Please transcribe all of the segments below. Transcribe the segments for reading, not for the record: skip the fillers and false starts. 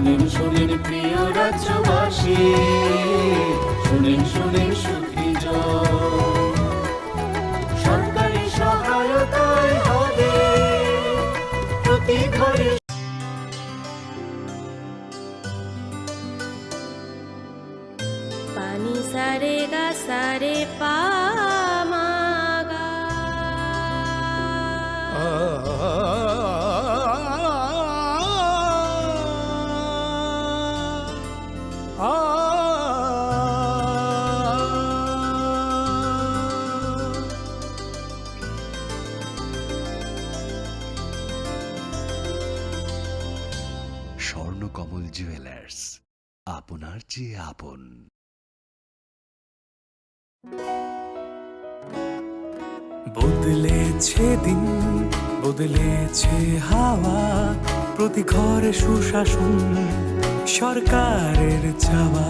শুনেন শুনেন প্রিয় রাজ্যবাসী, শুনেন শুনেন সুখী সরকারি সহায়তায় হবে প্রতি ঘরে। পানি সারে গা সারে পা মা গা। স্বর্ণকমল জুয়েলার্স, আপনার চেয়ে আপন। বদলেছে দিন, বদলেছে হাওয়া, প্রতি ঘরে সুশাসন সরকারের চাওয়া।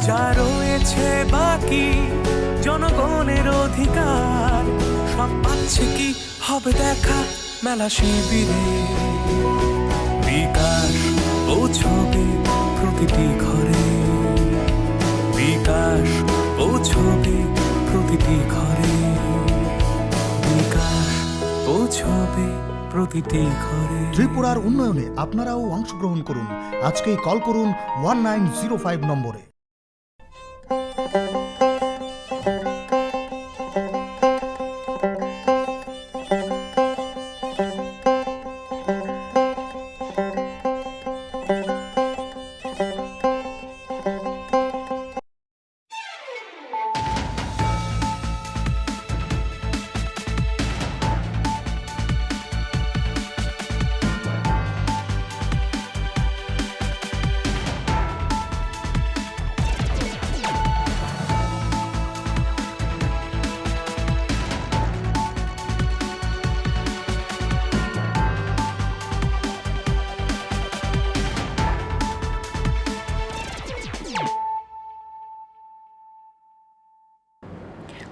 যা রয়েছে বাকি জনগণের অধিকার, সব পাচ্ছে কি হবে দেখা মেলা শিবিরে। বিকাশ পৌঁছবে প্রতিটি ঘরে, বিকাশ পৌঁছবে প্রতিটি ঘরে, বিকাশ পৌঁছবে প্রতিটি ঘরে। ত্রিপুরার উন্নয়নে আপনারাও অংশগ্রহণ করুন। আজকেই কল করুন 1905 নম্বরে।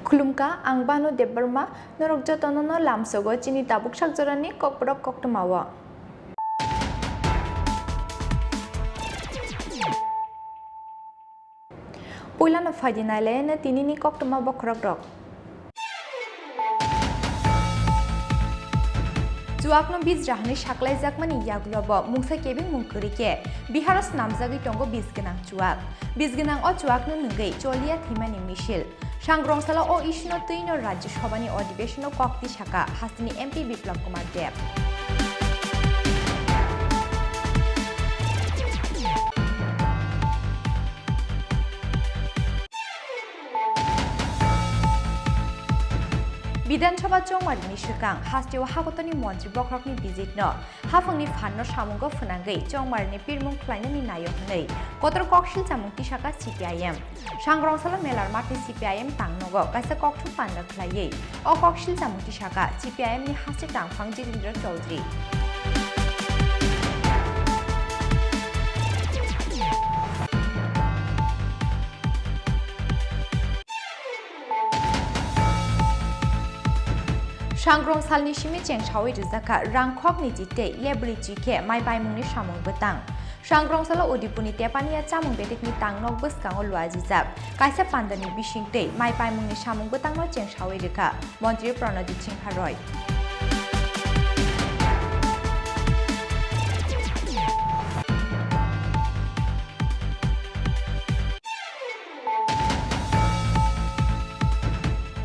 खुलुमका आं बानु देबबर्मा नरक जतननो लामसोगो चिनि दाबुक साकजरानि ककबरक कक्टमावा। पयलानो फायदिनायलायनो तिनिनि कक्टमा बखरक रक। जुआकनो बीज राहनि साकलाय जाकमानि यागुलब मुंसा केबिं मुंकरिके बिहारस नामजागै टंगो बीज गोनां जुआक। बीज गोनां अ जुआकनो नंगै चलिया थैमानि मिसिल। सांग्रंसाला ओ इशनो तैनो राज्य सभानि अधिवेशनो कक्ति शाखा हास्तिनि एमपी बिप्लव कुमार देव। विधानसभा चौमारिनि सिगां हास्टियाव हागतनि मन्त्रि बख्रकनि बिजितनो हाफंनि फाननो सामुंगो फुनांगै चौमारिनि बिरमुं ख्लायनायनि नायहनै कतर कक्सिल जामुंति शाखा सीपीआईएम सांग्रंसाला मेलार माथनि सीपीआईएम तांनगो कायसा कक्टु पान्दा ख्लायै अ कक्सिल जामुंति शाखा सीपीआईएमनि हास्टि तांफां जितेन्द्र चौधरी। सांग्रं सालनि सिमि चेंसावै रिजाखा रांखक निजिते लेबरि जिखे माइ बायमुंनि सामुं बतां सांग्रं साला उदिपुनि तेपानिया चामुं बेटेकनि तांनक बसकांगो लुआजिजाब कायसा पान्दानि बिसिंते माइ बायमुंनि सामुं बतांनो चेंसावै रेखा मन्त्रि प्रणजित सिंह रय।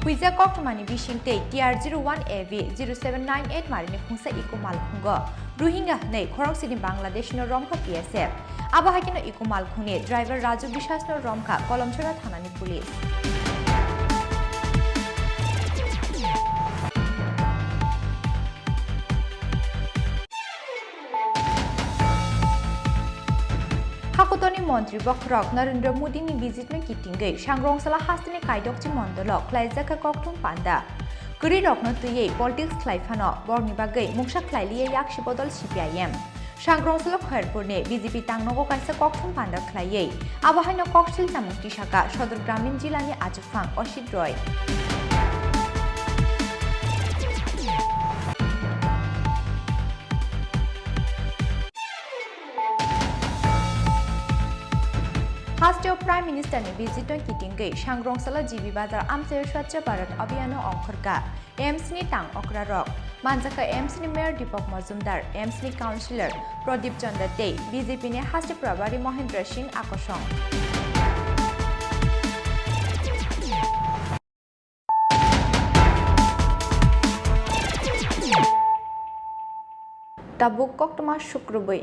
Huiza Koktomani Bishingte TR01AV 0798 Marini Khungsa Iko Malkhungo Rohingya nei Khorok City Bangladesh no Romka PSF Abahakino Iko Malkhungi driver Raju Bishas no Romka Kolomchora Thanani Police। हाकुतनि मन्त्री बखरक नरेन्द्र मोदीनि भिजिटनो किटिंगै सांग्रंसाला हास्तिनि कायदकचि मण्डलक ख्लायजाखा कक्टुं पान्दा गरि रकनो तुयै politics ख्लायफानो बरनि बागै मुक्सा ख्लायलिया याक्षि बदल सीपीआईएम सांग्रंसाला खयरपुरनि बीजेपी तांनगो कायसा कक्टुं पान्दा ख्लायै आबहायनो कक्सिल जामुंति शाखा सदर ग्रामीण जिल्लानि आजुफां असित रय। हास्टेव प्राइम मिनिस्टर नि विजिट किटिंगै सांग्रंसला जीबी बाजार आमसे स्वच्छ भारत अभियान अंखरका एम्स नि टांग अक्रारक मानजाखा एम्स नि मेयर दीपक मजुमदार एम्स नि काउंसिलर प्रदीप चंद्र दे बीजेपी नि हास्टे प्रभारी महेंद्र सिंह आकर्षण tabuk kok tama शुक्रबै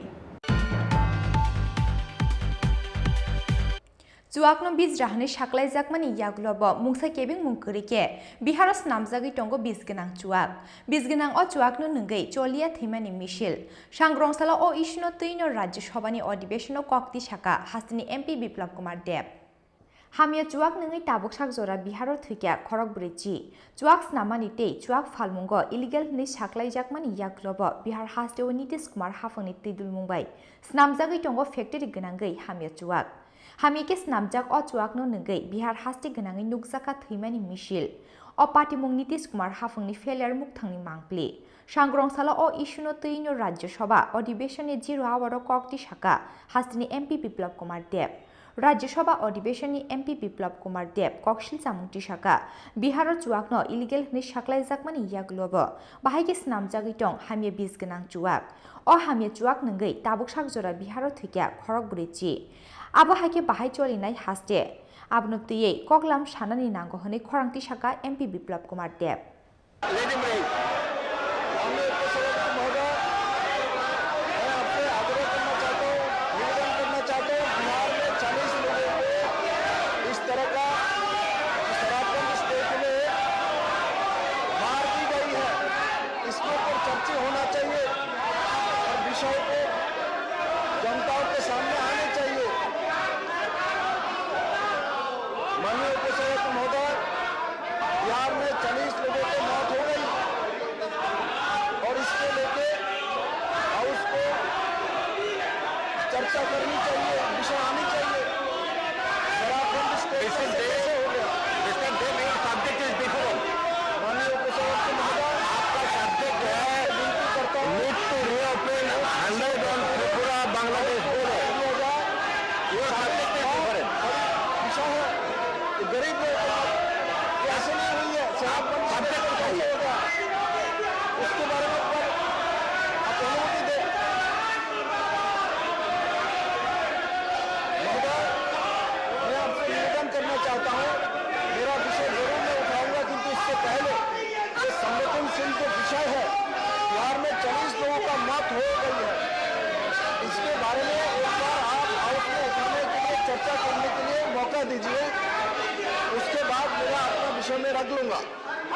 जुआकनो बीज राहने शाकलाय जाकमानि यागलब मुंसा केबिं मुंकरिके बिहारस नामजागै टंगो बीज गोनां अ जुआकनो नंगै चलिया थैमानि मिशिल सांग्रंसाला अ इशनो तैनो राज्य सभानि अधिवेशनो कक्ति शाखा हास्तिनि एमपी बिप्लव कुमार देव हामिया जुआक नंगै ताबुक साकजरा बिहारो थैक्या खरक ब्रिजि जुआक स्नामानि ते जुआक फालमुंगो इलिगेल नि शाकलाय जाकमानि यागलब बिहार हास्तेव नीतीश कुमार हाफंनि तैदुल मुंबाय स्नामजागै टंगो फैक्टरि गोनांगै हामिया जुआक हामिके स्नामजाक अ जुआकनो नंगै बिहार हास्ते गोनांगै नुकजाका थैमानि मिशिल अ पार्टीमुं नीतीश कुमार हाफंनि फेलियर मुक्थांनि मांप्ले सांग्रंसाला अ इशुनो तैनो राज्य सभा अधिवेशननि 0 आवर कक्ति शाखा हास्तिनि एमपी बिप्लव कुमार देव राज्य सभा अधिवेशननि एमपी बिप्लव कुमार देव कक्सिल जामुंति शाखा बिहार जुआकनो इलिगेल नि शाकलाय जाकमानि यागलब बाहायके स्नामजागै टं हामिया बीज गोनां जुआक अ हामिया जुआक नंगै ताबुक साकजरा बिहारो थैक्या खरक ब्रिजि आबो हाइके बाहाय चलिनाय हास्ते आबनुक्तियै कगलाम सानानि नांगौ हनै खरांति शाखा एमपी बिप्लव कुमार देव चर्चा करनी चाहिए, विषय आनी चाहिए। माननीय उपसभापति महोदय, आपका सब्जेक्ट है विनती करता हूँ need to reopen 100 on Tripura Bangladesh border. ये सब्जेक्ट विषय है, गरीब ऐसे नहीं हुई है, शराबबंदी सब्जेक्ट कैसे होगा, उसके बारे में आप अनुमति दें। करना चाहता हूं, मेरा विषय जरूर मैं उठाऊंगा, किंतु इससे पहले ये संवेदनशील जो विषय है, बिहार में 40 लोगों का मौत हो गई है, इसके बारे में एक बार आप हाउस में उठाने के लिए चर्चा करने के लिए मौका दीजिए, उसके बाद मेरा अपना विषय में रख लूंगा।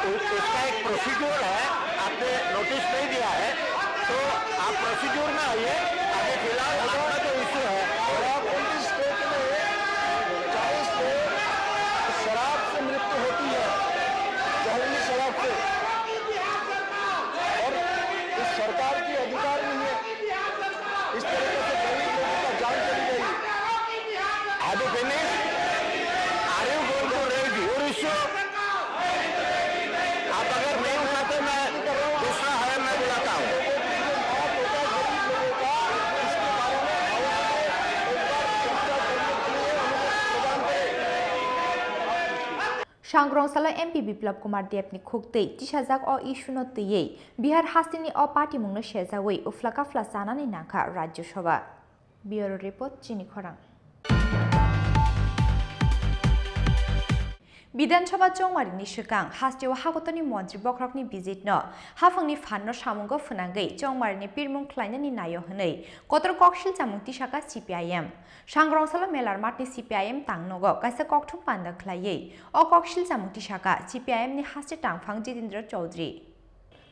तो इसका एक प्रोसीड्यूर है, आपने नोटिस नहीं दिया है, तो आप प्रोसीड्यूर में आइए। आगे फिलहाल अपना जो इश्यू है, और आप उनकी स्टेट में 40 लोग शराब से मृत्यु होती है, जहरीली शराब से, और इस सरकार की अधिकार नहीं है, इस तरीके से गरीब लोगों का जान चली गई। आगे finish are you going to raise your issue? आप अगर नहीं उठाते मैं दूसरा है मैं बुलाता हूँ। सांग्रंसाला एमपी बिप्लव कुमार देवनि खुक्तै तिसाजाक अ इशुनो तैयै बिहार हास्तिनि अ पार्टी मुंनो शेजावै उफ्लाका फ्लासानानि नांखा राज्य सभा ब्यूरो रिपोर्ट चिनि खरां विधानसभा चौमारिनि सिगां हास्टेव हागतनि मन्त्री बख्रकनि बिजितनो हाफंनि फाननो सामुंगो फुनांगै चौमारिनि पिरमुं ख्लायनानि नायो हनै कतर कक्सिल जामुंति शाखा सीपीआईएम सांग्रंसाला मेलार माटनि सीपीआईएम तांनगो काइसा कक्थुम पान्दा ख्लायै अ कक्सिल जामुंति शाखा सीपीआईएम नि हास्टे तांफां जितेन्द्र चौधरी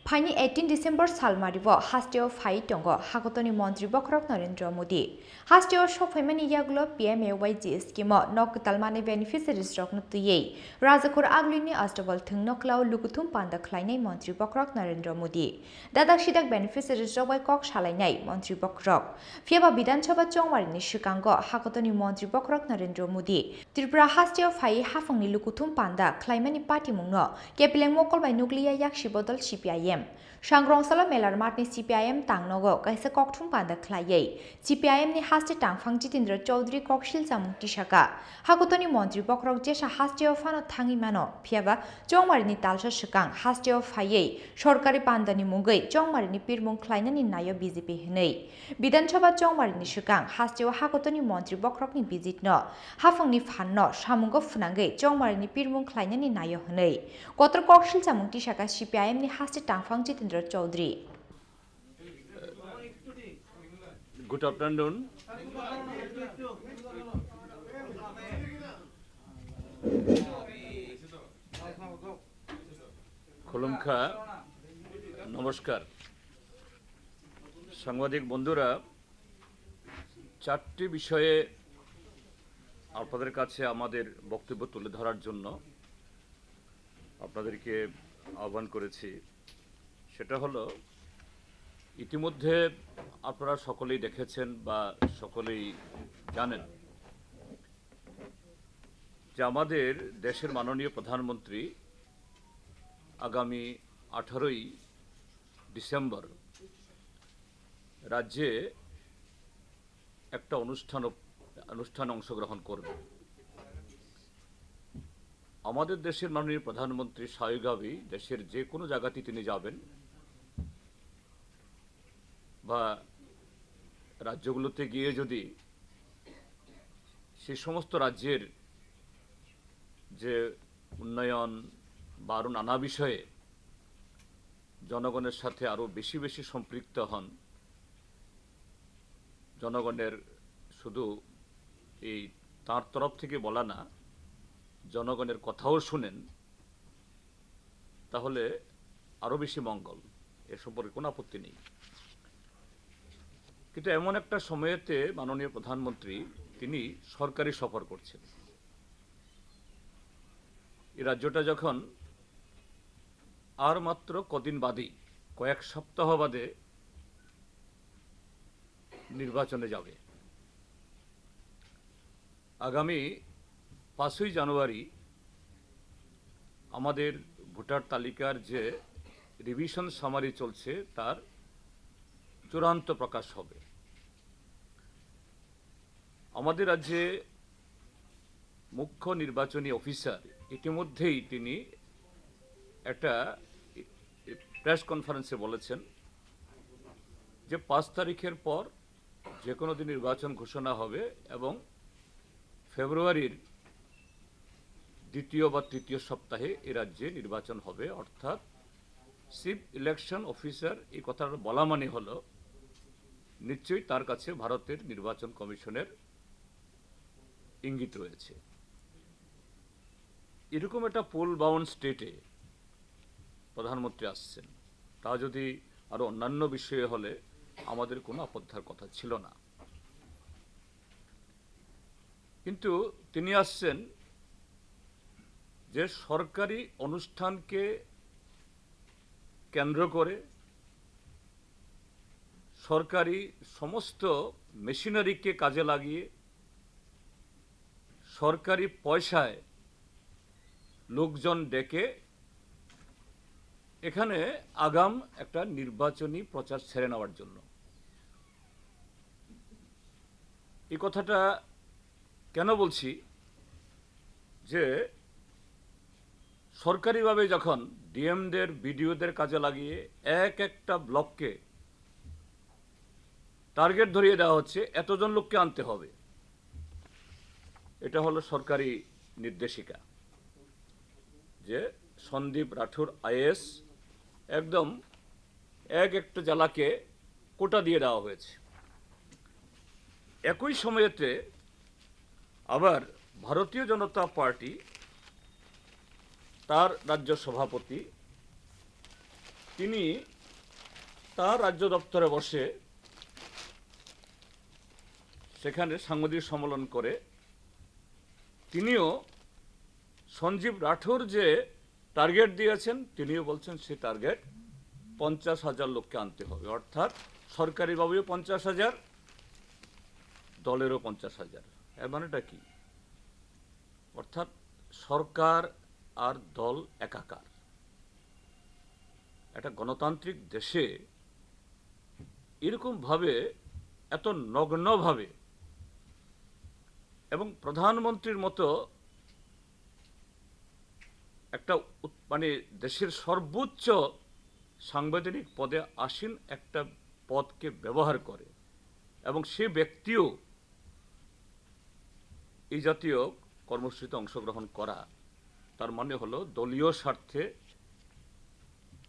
फाइनि 18 डिसेम्बर सालमारिबो हास्टेव फाइ टंगो हागतनि मन्त्री बख्रक नरेन्द्र मोदी हास्टेव सफैमानि यागलो पीएमएवाईजी स्कीम नकतालमाने बेनिफिसियारिज रकनो तुयै राजाखुर आगलिनि अष्टबल थंनक्लाव लुकुथुम पान्दा ख्लायनाय मन्त्री बख्रक नरेन्द्र मोदी दादाक सिदाक बेनिफिसियारिज रकबाय कक सालायनाय मन्त्री बख्रक फेबा विधानसभा चौमारिनि सिगांगो हागतनि मन्त्री बख्रक नरेन्द्र मोदी त्रिपुरा हास्टेव फाइ हाफंनि लुकुथुम पान्दा ख्लायमानि पार्टी मुंनो केपिलें मकलबाय नुग्लिया याक्षी बदल CPIM Sangrong-sala melar matni CPIM tangnogo kaisa kokthum panda khlaiye CPIM ni haste tangphang Jitendra Chaudhary kokshil samung tisaka hakutoni মন্ত্রী বক্রক জেসা হাস্টেও ফানো থাঙি মানো ফিয়াবা চংমারিনি তালসা সুকাং হাস্টেও ফাইয়ে সরকারি পান্দানি মুগৈ চংমারিনি পিরমুং খ্লাইনানি নাयो বিজেপি হनै বিধানসভা চংমারিনি সুকাং হাস্টেও hakutoni মন্ত্রী বক্রকনি বিজিতনো হাফংনি ফান্ন সামুঙ্গ ফুনাঙ্গৈ চংমারিনি পিরমুং খ্লাইনানি নাयो হनै গতর kokshil samung tisaka CPIM ni haste tangphang Jitendra Chaudhary Good afternoon. খুলুমখা নমস্কার সাংবাদিক বন্ধুরা চারটি বিষয়ে আপনাদের কাছে আমাদের বক্তব্য তুলে ধরার জন্য আপনাদেরকে আহ্বান করেছি সেটা হলো ইতিমধ্যে আপনারা সকলেই দেখেছেন বা সকলেই জানেন যে আমাদের দেশের মাননীয় প্রধানমন্ত্রী আগামী 18ই ডিসেম্বর রাজ্যে একটা অনুষ্ঠানে অংশগ্রহণ করবে আমাদের দেশের মাননীয় প্রধানমন্ত্রী স্বাভাবিকভাবেই দেশের যে কোনো জায়গাতে তিনি যাবেন বা রাজ্যগুলোতে গিয়ে যদি সেই সমস্ত রাজ্যের যে উন্নয়ন বা আরও নানা বিষয়ে জনগণের সাথে আরও বেশি বেশি সম্পৃক্ত হন জনগণের শুধু এই তার তরফ থেকে বলা না জনগণের কথাও শুনেন তাহলে আরও বেশি মঙ্গল এ সম্পর্কে কোনো আপত্তি নেই কিন্তু এমন একটা সময়েতে মাননীয় প্রধানমন্ত্রী তিনি সরকারি সফর করছেন এই রাজ্যটা যখন আর মাত্র কদিন বাদেই কয়েক সপ্তাহ বাদে নির্বাচনে যাবে আগামী 5ই জানুয়ারি আমাদের ভোটার তালিকার যে রিভিশন সামারি চলছে তার চূড়ান্ত প্রকাশ হবে আমাদের রাজ্যে মুখ্য নির্বাচনী অফিসার ইতিমধ্যেই তিনি একটা প্রেস কনফারেন্সে বলেছেন যে 5 তারিখের পর যে কোনো দিন নির্বাচন ঘোষণা হবে এবং ফেব্রুয়ারির দ্বিতীয় বা তৃতীয় সপ্তাহে এ রাজ্যে নির্বাচন হবে অর্থাৎ চিফ ইলেকশন অফিসার এই কথাটা বলা মানে হলো নিশ্চয়ই তার কাছে ভারতের নির্বাচন কমিশনের ইঙ্গিত রয়েছে এরকম একটা পোল বাউন্ড স্টেটে প্রধানমন্ত্রী আসছেন তা যদি আরো অন্যান্য বিষয়ে হলে আমাদের কোনো আপত্তির কথা ছিল না কিন্তু তিনি আসছেন যে সরকারি অনুষ্ঠানকে কেন্দ্র করে সরকারি সমস্ত মেশিনারিকে কাজে লাগিয়ে সরকারি পয়সায় লোকজন ডেকে এখানে আগাম একটা নির্বাচনী প্রচার ছেড়ে নেওয়ার জন্য এই কথাটা কেন বলছি যে সরকারিভাবে যখন ডিএমদের বিডিওদের কাজে লাগিয়ে একটা ব্লককে টার্গেট ধরিয়ে দেওয়া হচ্ছে এতজন লোককে আনতে হবে এটা হলো সরকারি নির্দেশিকা যে সন্দীপ রাঠুর আইএস একদম একটা জেলাকে কোটা দিয়ে দেওয়া হয়েছে একই সময়েতে আবার ভারতীয় জনতা পার্টি তার রাজ্য সভাপতি তিনি তার রাজ্য দপ্তরে বসে সেখানে সাংবাদিক সম্মেলন করে তিনিও সঞ্জীব রাঠোর যে টার্গেট দিয়েছেন তিনিও বলছেন সেই টার্গেট 50,000 লোককে আনতে হবে অর্থাৎ সরকারিভাবেও 50,000 দলেরও 50,000 এর মানেটা কি অর্থাৎ সরকার আর দল একাকার একটা গণতান্ত্রিক দেশে এরকমভাবে এত নগ্নভাবে এবং প্রধানমন্ত্রীর মতো একটা মানে দেশের সর্বোচ্চ সাংবিধানিক পদে আসীন একটা পদকে ব্যবহার করে এবং সে ব্যক্তিও এই জাতীয় কর্মসূচিতে অংশগ্রহণ করা, তার মানে হলো দলীয় স্বার্থে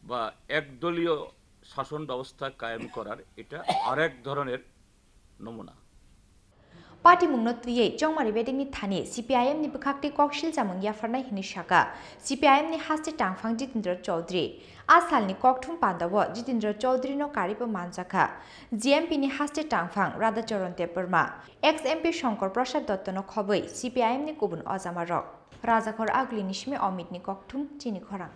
বা একদলীয় শাসন ব্যবস্থা কায়েম করার এটা আরেক ধরনের নমুনা। পার্টি মুংনো তুইয়ে জংমারি বেদিংনি থানি সিপিআইএম नि बखाक्ति कॉकशिल जामंग याफरनाय हिनि शाखा सीपीआईएम नि हास्ते टांगफांग जितेंद्र चौधरी आसालनि कॉकथुम पांदावो जितेंद्र चौधरी नो कारिबो मानजाखा जीएमपी नि हास्ते टांगफांग Radhacharan Debbarma x MP Shankar Prasad Dutt no खबै CPIM नि गुबुन अजामारक राजाखर आगलि निशमे अमित नि कॉकथुम चिनि खरां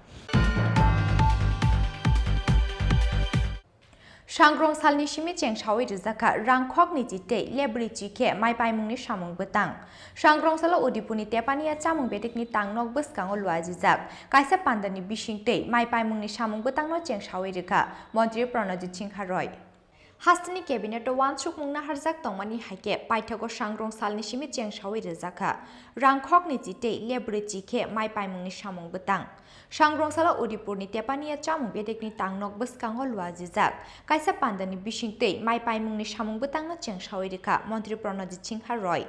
सांग्रं सालनि सिमि चेंसावै रिजाखा रांखक निजिते लेब्रि चिखे माइ पाइमुंनि सामुं बतां सांग्रं साला उदिपुनि तेपानिया चामुं बेटेकनि तांनक बसकांगो लुआजिजाक कायसा पान्दानि बिसिंतै माइ पाइमुंनि सामुं बतांनो चेंसावै रिखा मन्त्रि प्रणजित सिंहा रय हास्तिनि केबिनेट वानसुक मुंना हारजाक तंमानि हाइके पाइथागो सांग्रं सालनि सिमि चेंसावै रिजाखा रांखक निजिते लेब्रि चिखे माइ पाइमुंनि सामुं बतां सांग्रं साला उदिपुरनि तेपानिया चामुं बेटेकनि तांनक बसकांगो लुआजिजाक कायसा पान्दानि बिसिंतै माइ पाइमुंनि सामुं बतांनो चेंसावै रिखा मन्त्रि प्रणजित सिंहा रय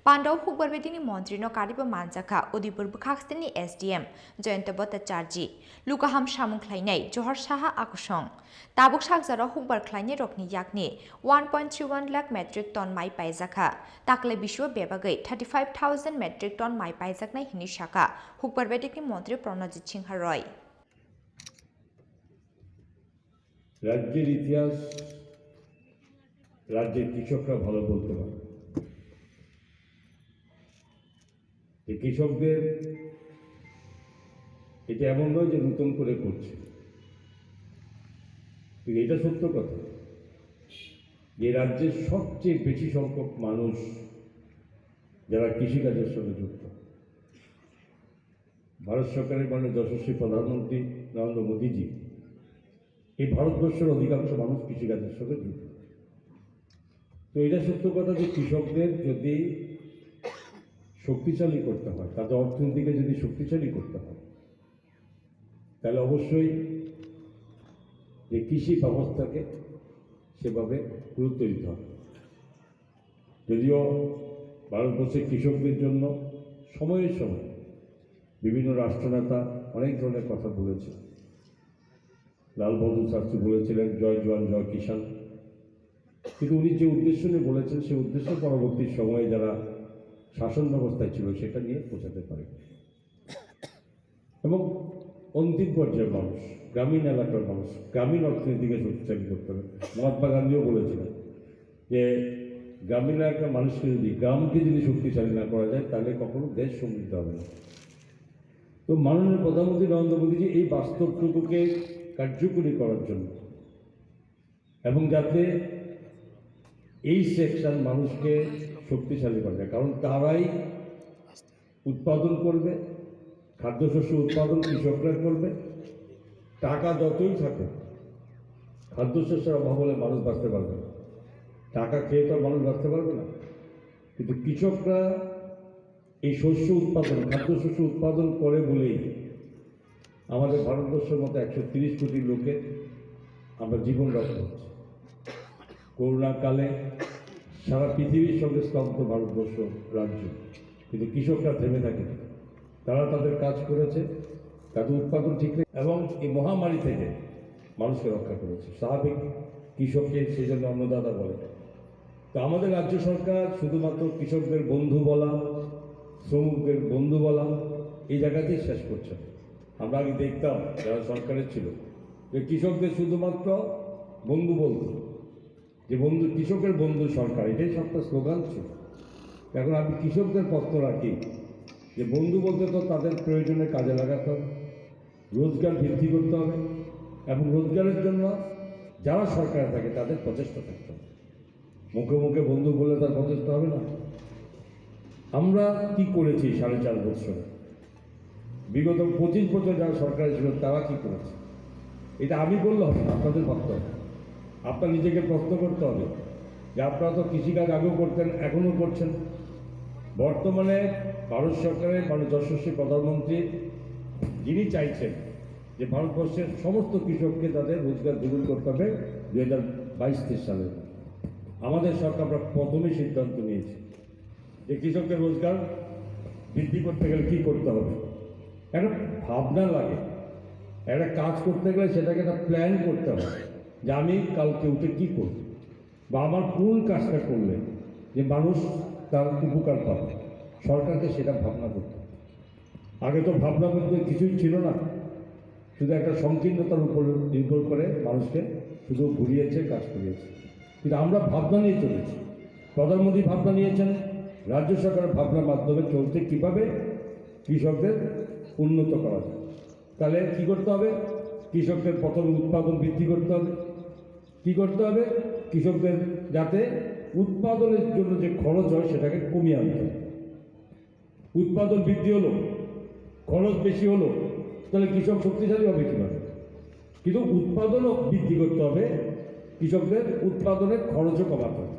पांडाव हुकबर बेदिनि मन्त्रिनो कारिबो मानजाखा उदिपुर बखाक्सनि एसडीएम जयंत भट्टाचार्य लुकाहाम सामुं ख्लायनाय जहर साहा आकुसं ताबुक सागजाराव हुकबर ख्लायनाय रकनि याकनि 1.31 लाख मेट्रिक टन माइ पाइजाखा ताकले बिश्व बेबागै 35,000 मेट्रिक टन माइ पाइजाकनाय हिनि शाखा हुकबर बेदिनि मन्त्रि प्रणजित सिंहा रय রাজ্যের ইতিহাস রাজ্যের কৃষকরা ভালো বলতে পারে। এই কৃষকদের এটা এমন নয় যে নতুন করে করছে, কিন্তু এটা সত্য কথা যে রাজ্যের সবচেয়ে বেশি সংখ্যক মানুষ যারা কৃষিকাজের সঙ্গে যুক্ত। ভারত সরকারের মাননীয় যশস্বী প্রধানমন্ত্রী নরেন্দ্র মোদীজি এই ভারতবর্ষের অধিকাংশ মানুষ কৃষিকাজের সঙ্গে যুক্ত। তো এটা সত্য কথা যে কৃষকদের যদি শক্তিশালী করতে হয়, তাদের অর্থনীতিকে যদি শক্তিশালী করতে হয়, তাহলে অবশ্যই যে কৃষি ব্যবস্থাকে সেভাবে গুরুত্ব দিতে হবে। যদিও ভারতবর্ষের কৃষকদের জন্য সময়ে সময়ে বিভিন্ন রাষ্ট্রনেতা অনেক ধরনের কথা বলেছে। লাল বাহাদুর শাস্ত্রী বলেছিলেন জয় জওয়ান জয় কিষাণ, কিন্তু উনি যে উদ্দেশ্য নিয়ে বলেছেন সেই উদ্দেশ্য পরবর্তী সময়ে যারা শাসন ব্যবস্থায় ছিল সেটা নিয়ে পৌঁছাতে পারে। এবং অন্তিম পর্যায়ের মানুষ, গ্রামীণ এলাকার মানুষ, গ্রামীণ অর্থনীতিকে শক্তিশালী করতে হবে। মহাত্মা গান্ধীও বলেছিলেন যে গ্রামীণ এলাকার মানুষকে যদি গ্রামকে যদি শক্তিশালী না করা যায় তাহলে কখনো দেশ সমৃদ্ধ হবে না। তো মাননীয় প্রধানমন্ত্রী নরেন্দ্র মোদীজি এই বাস্তবটুকুকে কার্যকরী করার জন্য এবং যাতে এই সেকশন মানুষকে শক্তিশালী করা যায়, কারণ তারাই উৎপাদন করবে, খাদ্যশস্য উৎপাদন কৃষকরা করবে। টাকা যতই থাকে খাদ্যশস্যের অভাব হলে মানুষ বাঁচতে পারবে না, টাকা খেয়ে তো মানুষ বাঁচতে পারবে না। কিন্তু কৃষকরা এই শস্য উৎপাদন, খাদ্যশস্য উৎপাদন করে বলেই আমাদের ভারতবর্ষের মতো 130 কোটি লোকের আমরা জীবন রক্ষা হচ্ছে। করোনাকালে সারা পৃথিবীর সঙ্গে স্তব্ধ ভারতবর্ষ রাজ্য, কিন্তু কৃষকরা থেমে থাকে, তারা তাদের কাজ করেছে, তাদের উৎপাদন ঠিক এবং এই মহামারী থেকে মানুষকে রক্ষা করেছে। স্বাভাবিক কৃষককে সেই জন্য অন্নদাতা বলে। তো আমাদের রাজ্য সরকার শুধুমাত্র কৃষকদের বন্ধু বলা, শ্রমিকদের বন্ধু বলা এই জায়গাতেই শেষ করছে। আমরা আগে দেখতাম যারা সরকারের ছিল যে কৃষকদের শুধুমাত্র বন্ধু বলতো, যে বন্ধু কৃষকের বন্ধু সরকার, এটাই সবটা স্লোগান ছিল। এখন আমি কৃষকদের পক্ষ রাখি যে বন্ধু বলতে তো তাদের প্রয়োজনে কাজে লাগাতে হবে, রোজগার বৃদ্ধি করতে হবে এবং রোজগারের জন্য যারা সরকারে থাকে তাদের প্রচেষ্টা থাকতে হবে। মুখে মুখে বন্ধু বললে তার প্রচেষ্টা হবে না। আমরা কি করেছি 4.5 বছরে, বিগত 25 বছর যারা সরকারে ছিল তারা কি করেছে? এটা আমি বললে হবে না, আপনাদের ভাবতে হবে। আপনার নিজেকে প্রশ্ন করতে হবে যে আপনারা তো কৃষিকাজ আগেও করতেন, এখনও করছেন। বর্তমানে ভারত সরকারের যশস্বী প্রধানমন্ত্রী যিনি চাইছেন যে ভারতবর্ষের সমস্ত কৃষককে তাদের রোজগার দ্বিগুণ করতে হবে 2022-23 সালে। আমাদের সরকার আমরা প্রথমে সিদ্ধান্ত নিয়েছি যে কৃষকদের রোজগার বৃদ্ধি করতে গেলে কী করতে হবে। একটা ভাবনা লাগে, একটা কাজ করতে গেলে সেটাকে একটা প্ল্যান করতে হবে যে আমি কালকে উঠে কী করব, বা আমার কোন কাজটা করলে যে মানুষ তার উপকার পাবে। সরকারকে সেটা ভাবনা করতে হবে। আগে তো ভাবনা করতে কিছুই ছিল না, শুধু একটা সংকীর্ণতার উপর নির্ভর করে মানুষকে শুধু ঘুরিয়েছে, কাজ করিয়েছে। কিন্তু আমরা ভাবনা নিয়ে চলেছি, প্রধানমন্ত্রী ভাবনা নিয়েছেন, রাজ্য সরকারের ভাবনার মাধ্যমে চলতে কীভাবে কৃষকদের উন্নত করা যায়। তাহলে কী করতে হবে? কৃষকদের প্রথমে উৎপাদন বৃদ্ধি করতে হবে। কী করতে হবে? কৃষকদের যাতে উৎপাদনের জন্য যে খরচ হয় সেটাকে কমিয়ে আনতে হবে। উৎপাদন বৃদ্ধি হলো, খরচ বেশি হলো, তাহলে কৃষক শক্তিশালী হবে কীভাবে? কিন্তু উৎপাদনও বৃদ্ধি করতে হবে, কৃষকদের উৎপাদনের খরচও কমাতে হবে।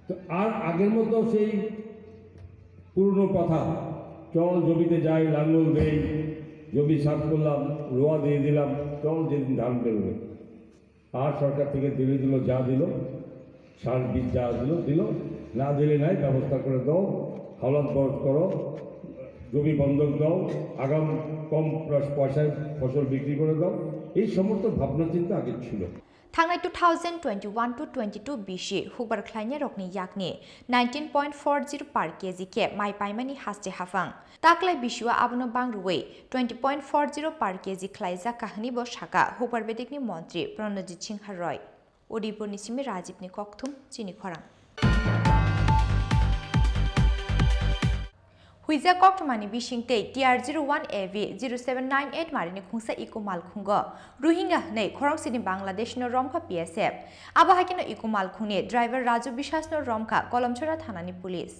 তো আর আগের মতো সেই পুরনো কথা, চল জমিতে যাই, লাঙ্গল দেই, জমি সাফ করলাম, রোয়া দিয়ে দিলাম, চল যেদিন ধান বেরোবে। আর সরকার থেকে দিল যা দিল, সার বীজ যা দিল, না দিলে নাই, ব্যবস্থা করে দাও, হাওলাত বরফ করো, জমি বন্ধক দাও, আগাম কম পয়সায় ফসল বিক্রি করে দাও। এই সমস্ত ভাবনা চিন্তা আগে ছিল। थांनाय 2021-22 बिसि हुबर ख्लाइने रकनि याकनि 19.40 पर केजि के माइ पाइमानि हास्ते हाफां ताकलाय बिसुआ आबनो बांग्रुवै 20.40 पर केजि ख्लाइजा काहनि बो साका हुबर बेदिकनि मन्त्रि प्रणजित सिंह रय उदिपुरनि सिमि राजीवनि कक्थुम चिनि खरां हुइजा कक्टमानि बिसिंते TR01AV 0798 मारिनि खुंसा इको मालखुंग रोहिंग्या हनै खरंसिनि बांग्लादेशनो रमखा PSF आबाहाकिनो इको मालखुंनि ड्राइवर राजु बिश्वासनो रमखा कलमछरा थानानि पुलिस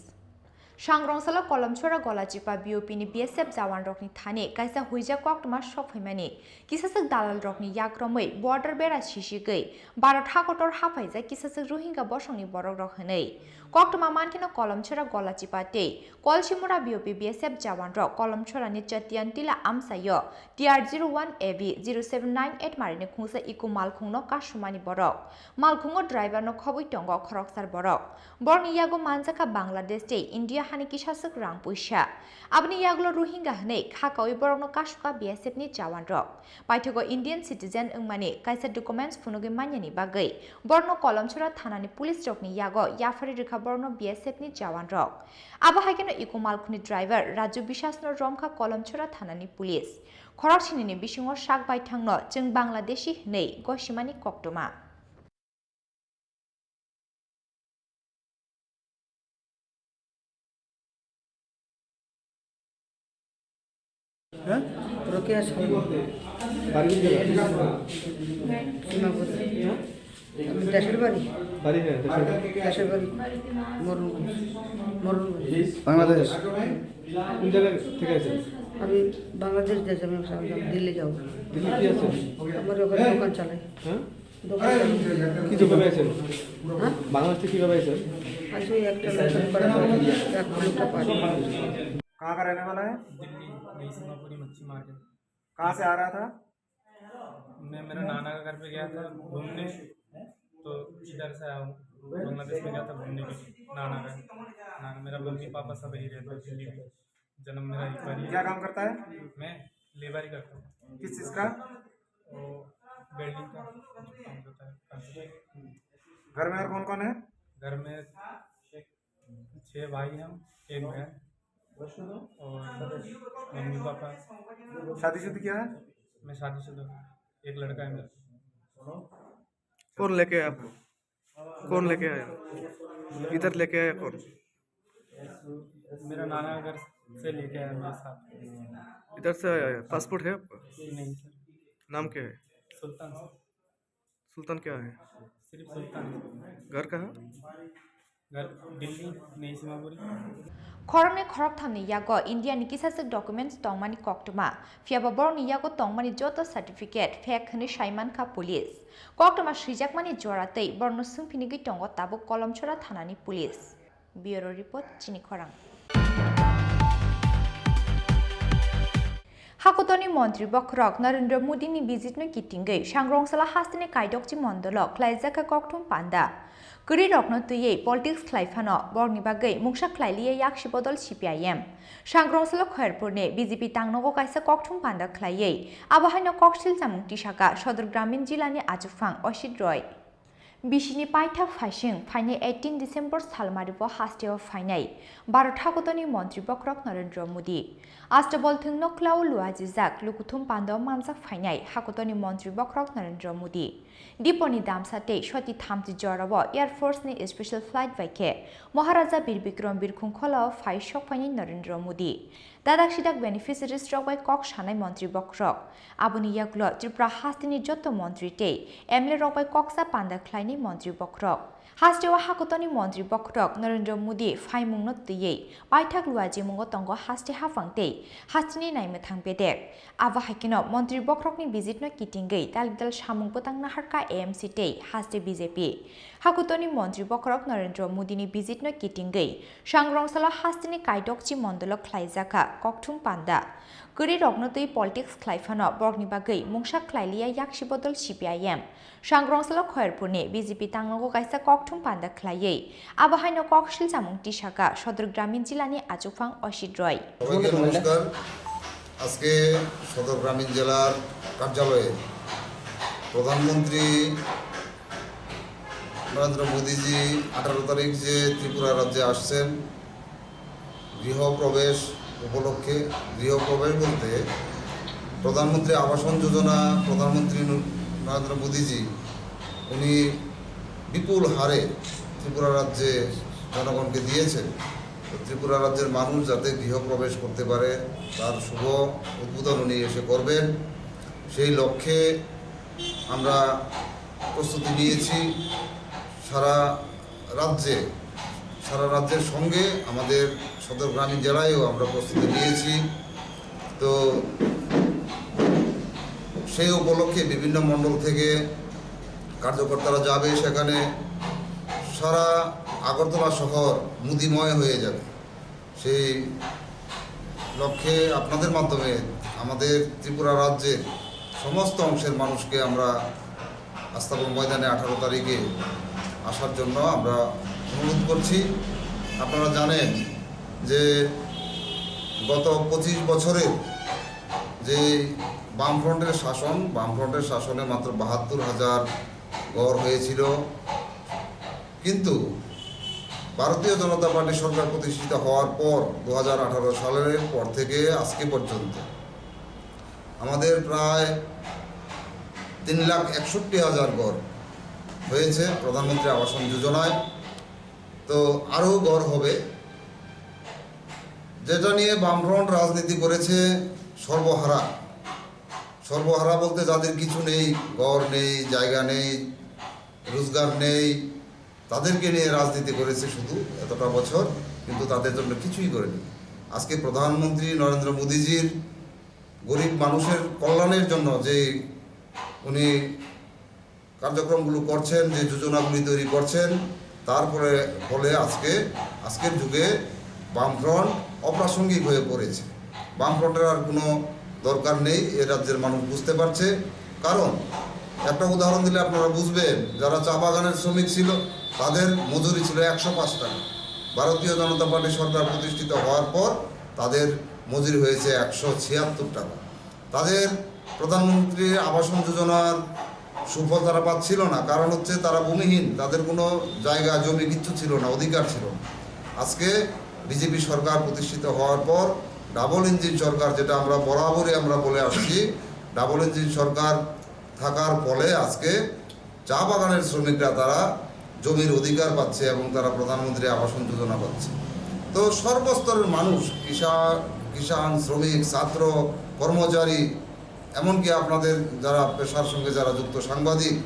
सांग्रंसाला कलमछरा गलाचिपा BOPनि BSF जावान रकनि थाने काइसा हुइजा कक्टमा सफैमानि किसासक दालाल रकनि याक्रमै बर्डार बेरा सिसिगै भारत हाकटर हाफाइजा किसासक रोहिंग्या बसंनि बरक रक हनै कक्टमा मानखिनो कलमछरा गलाचिपाते कलसिमुरा BOP BSF जावान रक कलमछरानि चटियानतिला आमसायो TR01AV 0798 मारिनि खुंसा इको मालखुंनो कासुमानि बरक मालखुंगो ड्राइभारनो खबै टंग खरकसार बरक बरनि यागो मानजाखा बांग्लादेश ते इंडिया हानि किसासक रां पैसा आबनि यागलो रोहिंग्या हनै खाकावै बरकनो कासुका BSF नि जावान रक पाइथगो इंडियन सिटिजेन अंमानि काइसा डकुमेन्ट्स फुनुगै मान्यानि बागै बरनो कलमछरा थानानि पुलिस रकनि यागो याफारि रेखा बरनो BSF नि जावान रक आबाहागिनो इको मालखुनि ड्राइवर राजु बिश्वासनो रमखा कलमछरा थानानि पुलिस खरकसिनिनि बिसिङो साक बायथांनो जों बांग्लादेशी हनै गसिमानि कक्टमा হ্যাঁ রোকেয়া বাড়ি দেশের বাড়ি বাড়ি দেশের বাড়ি মরুন মরুন বাংলাদেশ কোন জায়গা থেকে আছেন? আমি বাংলাদেশ দেশ আমি দিল্লি যাবো। দিল্লি কি আছে? আমার ওখানে দোকান চালাই। হ্যাঁ দোকান কি কিভাবে আছেন? হ্যাঁ বাংলাদেশ থেকে কিভাবে আছেন? आज একটা লোকের করা এক লোকটা পারি। कहाँ का रहने वाला है? दिल्ली नई सीमापुरी मच्छी मार्केट। कहाँ से आ रहा था? मैं मेरा नाना का घर पे गया था घूमने, तो इधर से आया हूँ। बांग्लादेश में गया था घूमने के लिए नाना का। नाना मेरा मम्मी पापा सब यही रहते हैं दिल्ली में। जन्म मेरा एक बार ही। क्या काम करता है? मैं लेबारी करता हूँ। किस चीज़ का? वो बिल्डिंग का काम करता है। घर में और कौन कौन है? घर में 6 भाई हैं, एक बहन और मम्मी पापा। शादीशुदा क्या है? मैं शादीशुदा हूँ, एक लड़का है मेरा। कौन लेके आया आपको? कौन लेके आया? इधर लेके आया कौन? मेरा नाना घर से लेके आया मेरे साथ। इधर से आया है। पासपोर्ट है आपका? नहीं सर। नाम क्या है? सुल्तान सर। सुल्तान क्या है? सिर्फ सुल्तान। घर कहाँ? घर दिल्ली नई सीमापुरी खरंगने खरक थामनि यागो इंडिया नि किसासक डॉक्यूमेंट्स तंगमानि कक्टमा फियाबा बरनि यागो तंगमानि जतो सर्टिफिकेट फेक हनि साइमान का पुलिस कक्टमा श्रीजाकमानि जरातै बरनो सुंफिनिगै तंगो ताबो कलमछरा थानानि पुलिस ब्यूरो रिपोर्ट चिनि खरां हाकुतनि मन्त्री बखरक नरेंद्र मोदी नि विजिट में किटिंगै सांग्रंसला हास्तिनि कायदकची मंडलक क्लाइजाका कक्टुम पान्दा गरी रक्न तुयै पॉलिटिक्स क्लाइफानो बरनि बागै मुक्सा क्लाइलिया याक्षि बदल सीपीआईएम सांग्रंसला खयरपुरने बीजेपी तांगनगो काइसा कक्टुम पान्दा क्लाइयै आबाहायनो कक्सिल जामुं टिसाका सदर ग्रामीण जिल्लानि आजुफां असित रय बिसिनि पाइथा फाइसिं फाइने 18 डिसेम्बर सालमारिबो हास्टेव फाइनाय भारत हाकुतनि मन्त्री बखरक नरेंद्र मोदी आस्टबल थुंनो क्लाउ लुआजिजाक लुकुथुम पान्द मानसाक फाइनाय हाकुतनि मन्त्री बखरक नरेंद्र मोदी दिपनि दामसाते सति थामति जराव एयरफोर्सनि स्पेशल फ्लाइट बाइके महाराजा बीर बिक्रम बिरखुं खोलाव फाइ शक फाइनाय नरेंद्र मोदी दादाक सिदाक बेनिफिसियारि स्ट्रक बाय कक सानाय मन्त्री बखरक आबुनि यागुलो त्रिपुरा हास्तिनि जत्तो मन्त्री ते एमएलए रक बाय कक्सा पान्दा ख्लाइनि मन्त्री बखरक हास्टेवा हाकुतनि मन्त्री बखरक नरेंद्र मोदी फाइमुंनो तुयै पाइथाक लुआजि मुंगो तंगो हास्टे हाफांते हास्टिनि नायमो थांबेदेक आबा हाइकिनो मन्त्री बखरकनि विजिटनो किटिंगै दालबिदाल सामुं बोतां नाहारका एएमसी ते हास्टे बीजेपी हाकुतनि मन्त्री बखरक नरेंद्र मोदीनि विजिटनो किटिंगै सांग्रंसला हास्टिनि कायदकची मंडलक ख्लाइजाका कक्थुम पान्दा गरी रग्नतै पॉलिटिक्स क्लाइफानो बरनि बागै मुंसा क्लाइलिया याक्षि बदल सीपीआईएम सांग्रंसला खयरपुरनि बीजेपी तांगनगो काइसा कक्थुम पान्दा ख्लाइयै आबाहायनो कक्सिल जामुं टिसाका सदर ग्रामीण जिल्लानि आजुफां असित रय नमस्कार আজকে সদর গ্রামীণ জেলার কার্যালয়ে প্রধানমন্ত্রী নরেন্দ্র মোদীজি 18 তারিখ যে ত্রিপুরা রাজ্যে আসছেন গৃহপ্রবেশ উপলক্ষে গৃহপ্রবেশ বলতে প্রধানমন্ত্রী আবাসন যোজনা প্রধানমন্ত্রী নরেন্দ্র মোদীজি উনি বিপুল হারে ত্রিপুরা রাজ্যে জনগণকে দিয়েছেন ত্রিপুরা রাজ্যের মানুষ যাতে গৃহপ্রবেশ করতে পারে তার শুভ উদ্বোধন উনি এসে করবেন সেই লক্ষ্যে আমরা প্রস্তুতি নিয়েছি সারা রাজ্যের সঙ্গে আমাদের সদর গ্রামীণ জেলায়ও আমরা প্রস্তুতি নিয়েছি তো সেই উপলক্ষে বিভিন্ন মণ্ডল থেকে কার্যকর্তারা যাবে সেখানে সারা আগরতলা শহর মুদিময় হয়ে যাবে সেই লক্ষ্যে আপনাদের মাধ্যমে আমাদের ত্রিপুরা রাজ্যের সমস্ত অংশের মানুষকে আমরা আস্তাবল ময়দানে 18 তারিখে আসার জন্য আমরা অনুরোধ করছি আপনারা জানেন যে গত 25 বছরের যে বামফ্রন্টের শাসনে মাত্র 72,000 ঘর হয়েছিল কিন্তু ভারতীয় জনতা পার্টি সরকার প্রতিষ্ঠিত হওয়ার পর 2018 সালের পর থেকে আজকে পর্যন্ত আমাদের প্রায় 3,61,000 ঘর হয়েছে প্রধানমন্ত্রী আবাসন যোজনায় তো আরও ঘর হবে যেটা নিয়ে বামফ্রন্ট রাজনীতি করেছে সর্বহারা বলতে যাদের কিছু নেই ঘর নেই জায়গা নেই রোজগার নেই তাদেরকে নিয়ে রাজনীতি করেছে শুধু এতটা বছর কিন্তু তাদের জন্য কিছুই করেনি আজকে প্রধানমন্ত্রী নরেন্দ্র মোদীজির গরিব মানুষের কল্যাণের জন্য যে উনি কার্যক্রমগুলো করছেন যে যোজনাগুলি তৈরি করছেন তারপরে ফলে আজকের যুগে বামফ্রন্ট অপ্রাসঙ্গিক হয়ে পড়েছে বামফ্রন্টের আর কোনো দরকার নেই এ রাজ্যের মানুষ বুঝতে পারছে কারণ একটা উদাহরণ দিলে আপনারা বুঝবেন যারা চা বাগানের শ্রমিক ছিল তাদের মজুরি ছিল 105 টাকা ভারতীয় জনতা পার্টি সরকার প্রতিষ্ঠিত হওয়ার পর তাদের মজুরি হয়েছে 176 টাকা তাদের প্রধানমন্ত্রী আবাসন যোজনার সুফল তারা পাচ্ছিল না কারণ হচ্ছে তারা ভূমিহীন তাদের কোনো জায়গা জমি কিচ্ছু ছিল না অধিকার ছিল না আজকে বিজেপি সরকার প্রতিষ্ঠিত হওয়ার পর ডাবল ইঞ্জিন সরকার যেটা আমরা বরাবরই আমরা বলে আসছি ডাবল ইঞ্জিন সরকার থাকার ফলে আজকে চা বাগানের শ্রমিকরা তারা জমির অধিকার পাচ্ছে এবং তারা প্রধানমন্ত্রী আবাসন যোজনা পাচ্ছে তো সর্বস্তরের মানুষ কিষাণ শ্রমিক ছাত্র কর্মচারী এমনকি আপনাদের যারা পেশার সঙ্গে যারা যুক্ত সাংবাদিক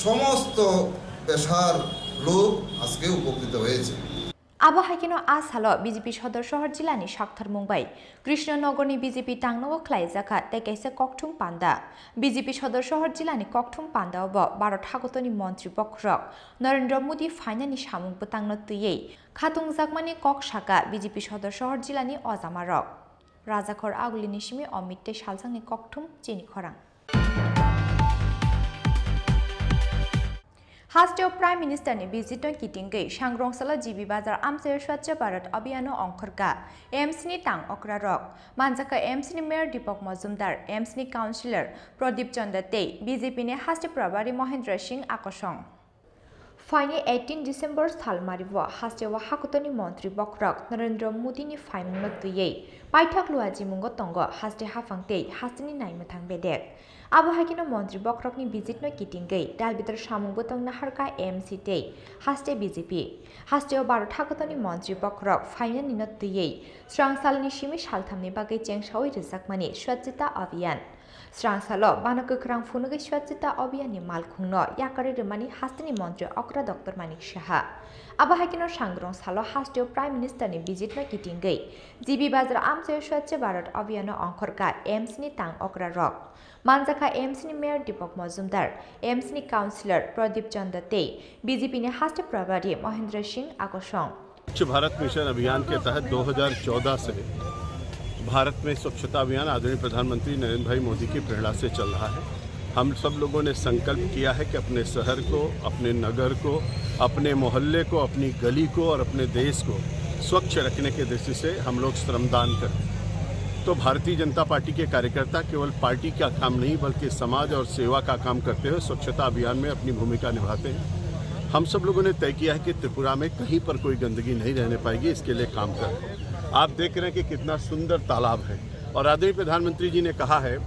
সমস্ত পেশার লোক আজকে উপকৃত হয়েছে। আবহাওয়া আজ হাল বিজেপি সদর শহর জেলানি সাক্তার মুম্বাই কৃষ্ণনগরনি বিজেপি টাংনগো খ্লাইজাকা তেকাইসে ককঠুং পান্ডা বিজেপি সদর শহর জেলানি ককঠুং পান্ডাওব ভারत हागतनि मन्त्री बख्रक नरेंद्र मोदी फाइनानि सामुंबो टांनो तुयै खातुं जाकमानि कक शाखा बिजेपि सदर शहर जिलानि अजामारक राजाखर आगुलिनि सिमि अमित सालसांनि ककठुं चिनि खरां हास्टेव प्राइम मिनिस्टर ने विजिटन किटिंगै सांग्रंसला जीबी बाजार आमसाय स्वच्छ भारत अभियान अंखरका एम्स नि टांग अक्रारक मानजाका एम्स नि मेयर दीपक मजुमदार एम्स नि काउंसिलर प्रदीप चंद्र ते बीजेपी ने हास्टे प्रभारी महेंद्र सिंह आकर्षण फाइनि 18 डिसेम्बर सालमारिव हास्टेव हागतनि मन्त्री बख्रक नरेंद्र मोदी नि फाइमुंग तुयै पाइथाक लुआजि मुंग तंग हास्टे हाफांते हास्टेनि नायमथां बेदेक आबहावा मन्त्री बख्रकनि विजिटनो किटिंगै दालबितर सामुंबो तंगना हारका एमसी ते हास्टे बीजेपी हास्टेव भारत हागतनि मन्त्री बख्रक फाइनानि नत्तुयै स्रांसालनि सिमि सालथामनि बागै चेंसावै रिजाकमानि स्वच्छता अभियान स्रांसालो बानगोख्रां फुनुगै स्वच्छता अभियाननि मालखुंनो याकारे रिमानि हास्टेनि मन्त्री अक्रा डक्टर मानिक साहा आबहावा सांग्रं सालो हास्टेव प्राइम मिनिस्टरनि विजिटनो किटिंगै जीबी बाजार आमसाय स्वच्छ भारत अभियान अंखरका एम्सनि टांग अक्रा रक मानजाका एम्सनि मेयर दीपक मजुमदार एम्सनि काउंसिलर प्रदीप चंद्र ते बीजेपी ने हास्टे प्रभारी महेंद्र सिंह आकर्षण स्वच्छ भारत मिशन अभियान के तहत 2014 से भारत में स्वच्छता अभियान आदरणीय प्रधानमंत्री नरेंद्र भाई मोदी की प्रेरणा से चल रहा है। हम सब लोगों ने संकल्प किया है कि अपने शहर को, अपने नगर को, अपने मोहल्ले को, अपनी गली को और अपने देश को स्वच्छ रखने के दृष्टि से हम लोग श्रमदान करें। तो भारतीय जनता पार्टी के कार्यकर्ता केवल पार्टी का काम नहीं बल्कि समाज और सेवा का काम करते हुए स्वच्छता अभियान में अपनी भूमिका निभाते हैं। हम सब लोगों ने तय किया है कि त्रिपुरा में कहीं पर कोई गंदगी नहीं रहने पाएगी, इसके लिए काम करें। आप देख रहे हैं कि कितना सुंदर तालाब है और आदरणीय प्रधानमंत्री जी ने कहा है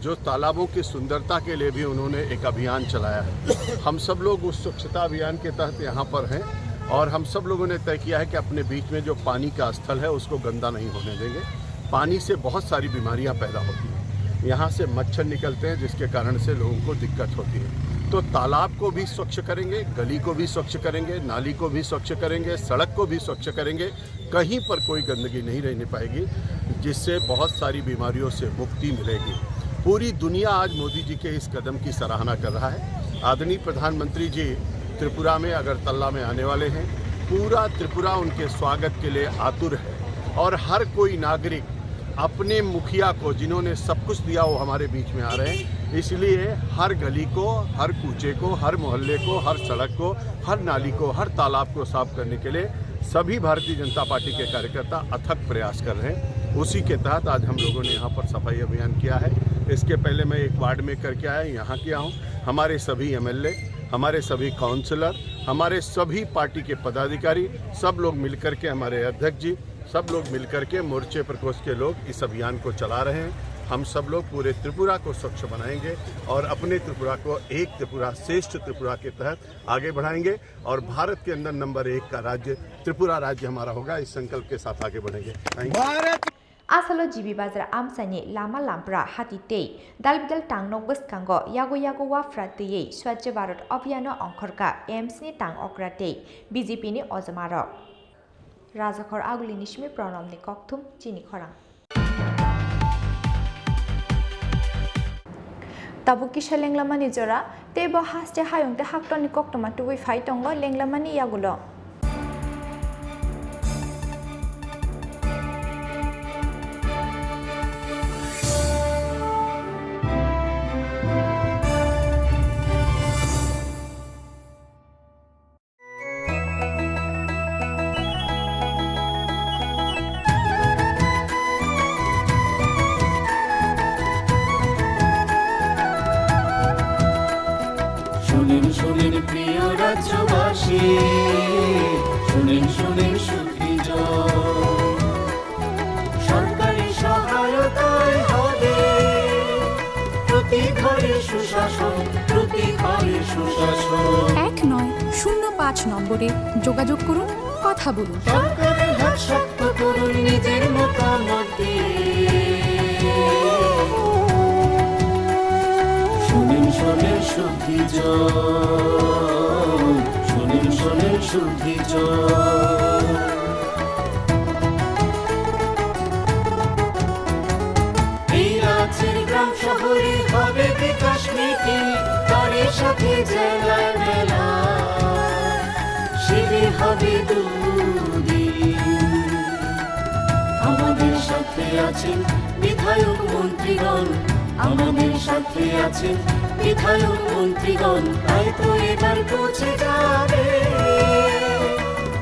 जो तालाबों की सुंदरता के लिए भी उन्होंने एक अभियान चलाया है। हम सब लोग उस स्वच्छता अभियान के तहत यहाँ पर हैं और हम सब लोगों ने तय किया है कि अपने बीच में जो पानी का स्थल है उसको गंदा नहीं होने देंगे। पानी से बहुत सारी बीमारियां पैदा होती हैं, यहाँ से मच्छर निकलते हैं जिसके कारण से लोगों को दिक्कत होती है। तो तालाब को भी स्वच्छ करेंगे, गली को भी स्वच्छ करेंगे, नाली को भी स्वच्छ करेंगे, सड़क को भी स्वच्छ करेंगे। कहीं पर कोई गंदगी नहीं रहने पाएगी जिससे बहुत सारी बीमारियों से मुक्ति मिलेगी। पूरी दुनिया आज मोदी जी के इस कदम की सराहना कर रहा है। आदरणीय प्रधानमंत्री जी त्रिपुरा में अगरतला में आने वाले हैं। पूरा त्रिपुरा उनके स्वागत के लिए आतुर है और हर कोई नागरिक अपने मुखिया को जिन्होंने सब कुछ दिया वो हमारे बीच में आ रहे हैं। इसलिए हर गली को, हर कूचे को, हर मोहल्ले को, हर सड़क को, हर नाली को, हर तालाब को साफ करने के लिए सभी भारतीय जनता पार्टी के कार्यकर्ता अथक प्रयास कर रहे हैं। उसी के तहत आज हम लोगों ने यहाँ पर सफाई अभियान किया है। इसके पहले मैं एक वार्ड में करके आया, यहाँ किया हूँ। हमारे सभी एमएलए, हमारे सभी काउंसलर, हमारे सभी पार्टी के पदाधिकारी सब लोग मिलकर के, हमारे अध्यक्ष जी सब लोग मिलकर के, मोर्चे प्रकोष्ठ के लोग इस अभियान को चला रहे हैं। हम सब लोग पूरे त्रिपुरा को स्वच्छ बनाएंगे और अपने त्रिपुरा को एक त्रिपुरा श्रेष्ठ त्रिपुरा के तहत आगे बढ़ाएंगे और भारत के अंदर नंबर 1 का राज्य त्रिपुरा राज्य हमारा होगा। इस संकल्प के साथ आगे बढ़ेंगे। Thank you. आसलो जीबी बाजार आमसानि लामा लामप्रा हातिते दालबिदल टांगनोक बसकांगो यागो यागो वाफ्रातेयै स्वच्छ भारत अभियान अंखरका एम्सनि टांग अक्राते बीजेपी नि अजमार राजाखर आगुलिनि सिमि प्रणमनि ककथुम चिनि खरां ताबुकिसा लेंलामानि जरा तेबो हास्ते हायंते हाक्टनि कक्टमा तुबै फाइटंगो लेंलामानि यागुलो শুনেন প্রিয় রাজ্যবাসী, শুনেন শুনেন সুখী সরকারি সহায়তায় হবে প্রতি ঘরে সুশাসন, প্রতি ঘরে সুশাসন। 1905 নম্বরে যোগাযোগ করুন, কথা বলুন। সরকারের হাত শক্ত করুন, নিজের মতামত দিয়ে। শুনেন শুনেন সুখী শুনেন শুনেন সুখী চোর এই রাজ্যের গ্রাম শহরে হবে বিকাশ মিটিং তারই সাথে জেলার মেলা শিবির হবে দুদিন আমাদের সাথে আছেন বিধায়ক মন্ত্রীগণ আমাদের সাথে আছেন বিধায়ক মন্ত্রীগণ তাই তো এবার পৌঁছে যাবে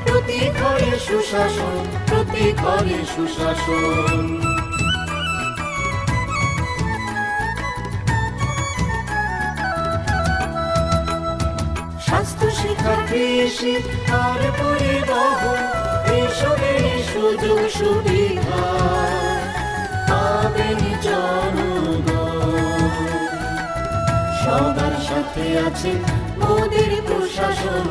প্রতি ঘরে সুশাসন প্রতি ঘরে সুশাসন স্বাস্থ্য শিক্ষা কৃষি আর পরিবহন এইসবের সুযোগ সুবিধা পাবেন জনগণ সবার সাথে আছেন মোদের প্রশাসন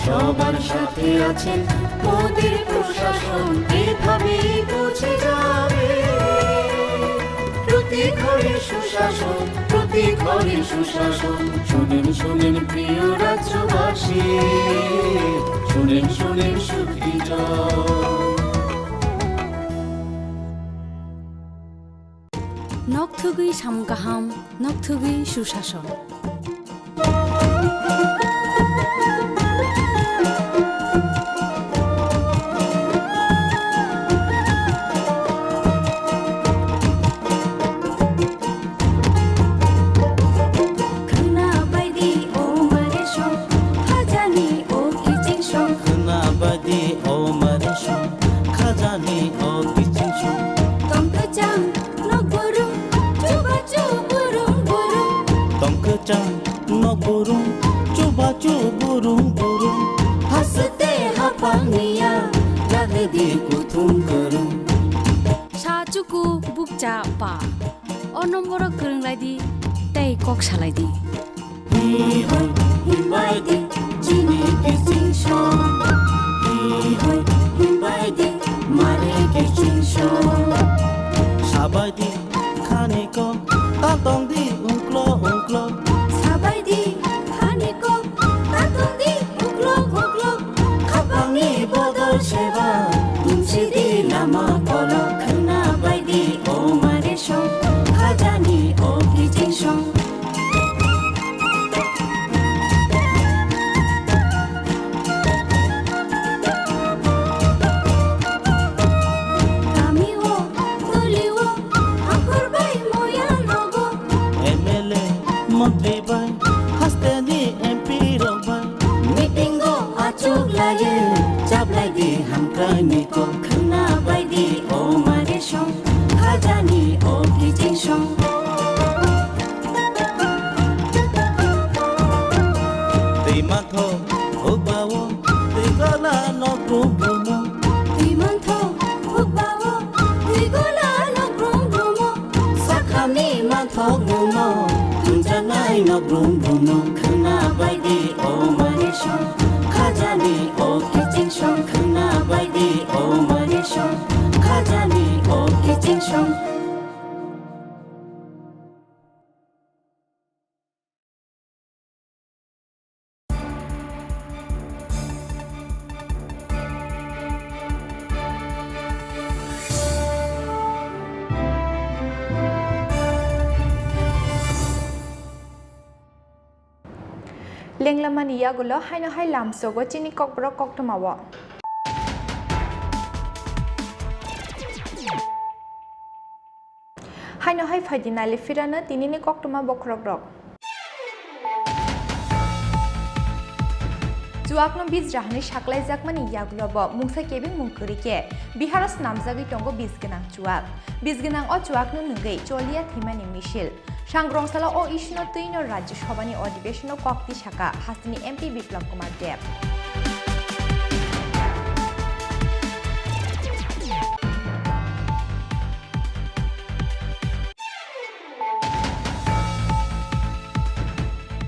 সবার সাথে আছেন মোদের প্রশাসন এভাবেই পৌঁছে যাবে প্রতি ঘরে সুশাসন প্রতি ঘরে সুশাসন শুনেন শুনেন প্রিয় রাজ্যবাসী শুনেন শুনেন সুখী নকথুগুই সামগাহাম নকথুগুই সুশাসন Sacuku bukca pa, o nombor kereng lagi, tei kok saladi. Hihoi himbai di, jini kicing shong. Hihoi himbai di, mare kicing shong. Sabai di, khani ko, tatong di, ungklo ungklo. Sabai di, khani ko, tatong di, ungklo ungklo. Kapangi bodol sheba, tumsi di lama kolok. Lenglaman iya gulo hai na hai lam sogo chini kokborok koktomawo. Hai na hai fadinali firana tinini koktoma bokrok rok. Juakno biz jahani shaklai jakmani iya gulo bo mungsa kebing mungkurike Biharas namjagi tongo biz genang juak. Biz genang o juakno nungai cholia thimani mishil. Sangrongsaলা ও ইশনো তৈন রাজ্য সভানি অধিবেশন কক্তি শাখা Hasini MP Biplab Kumar Deb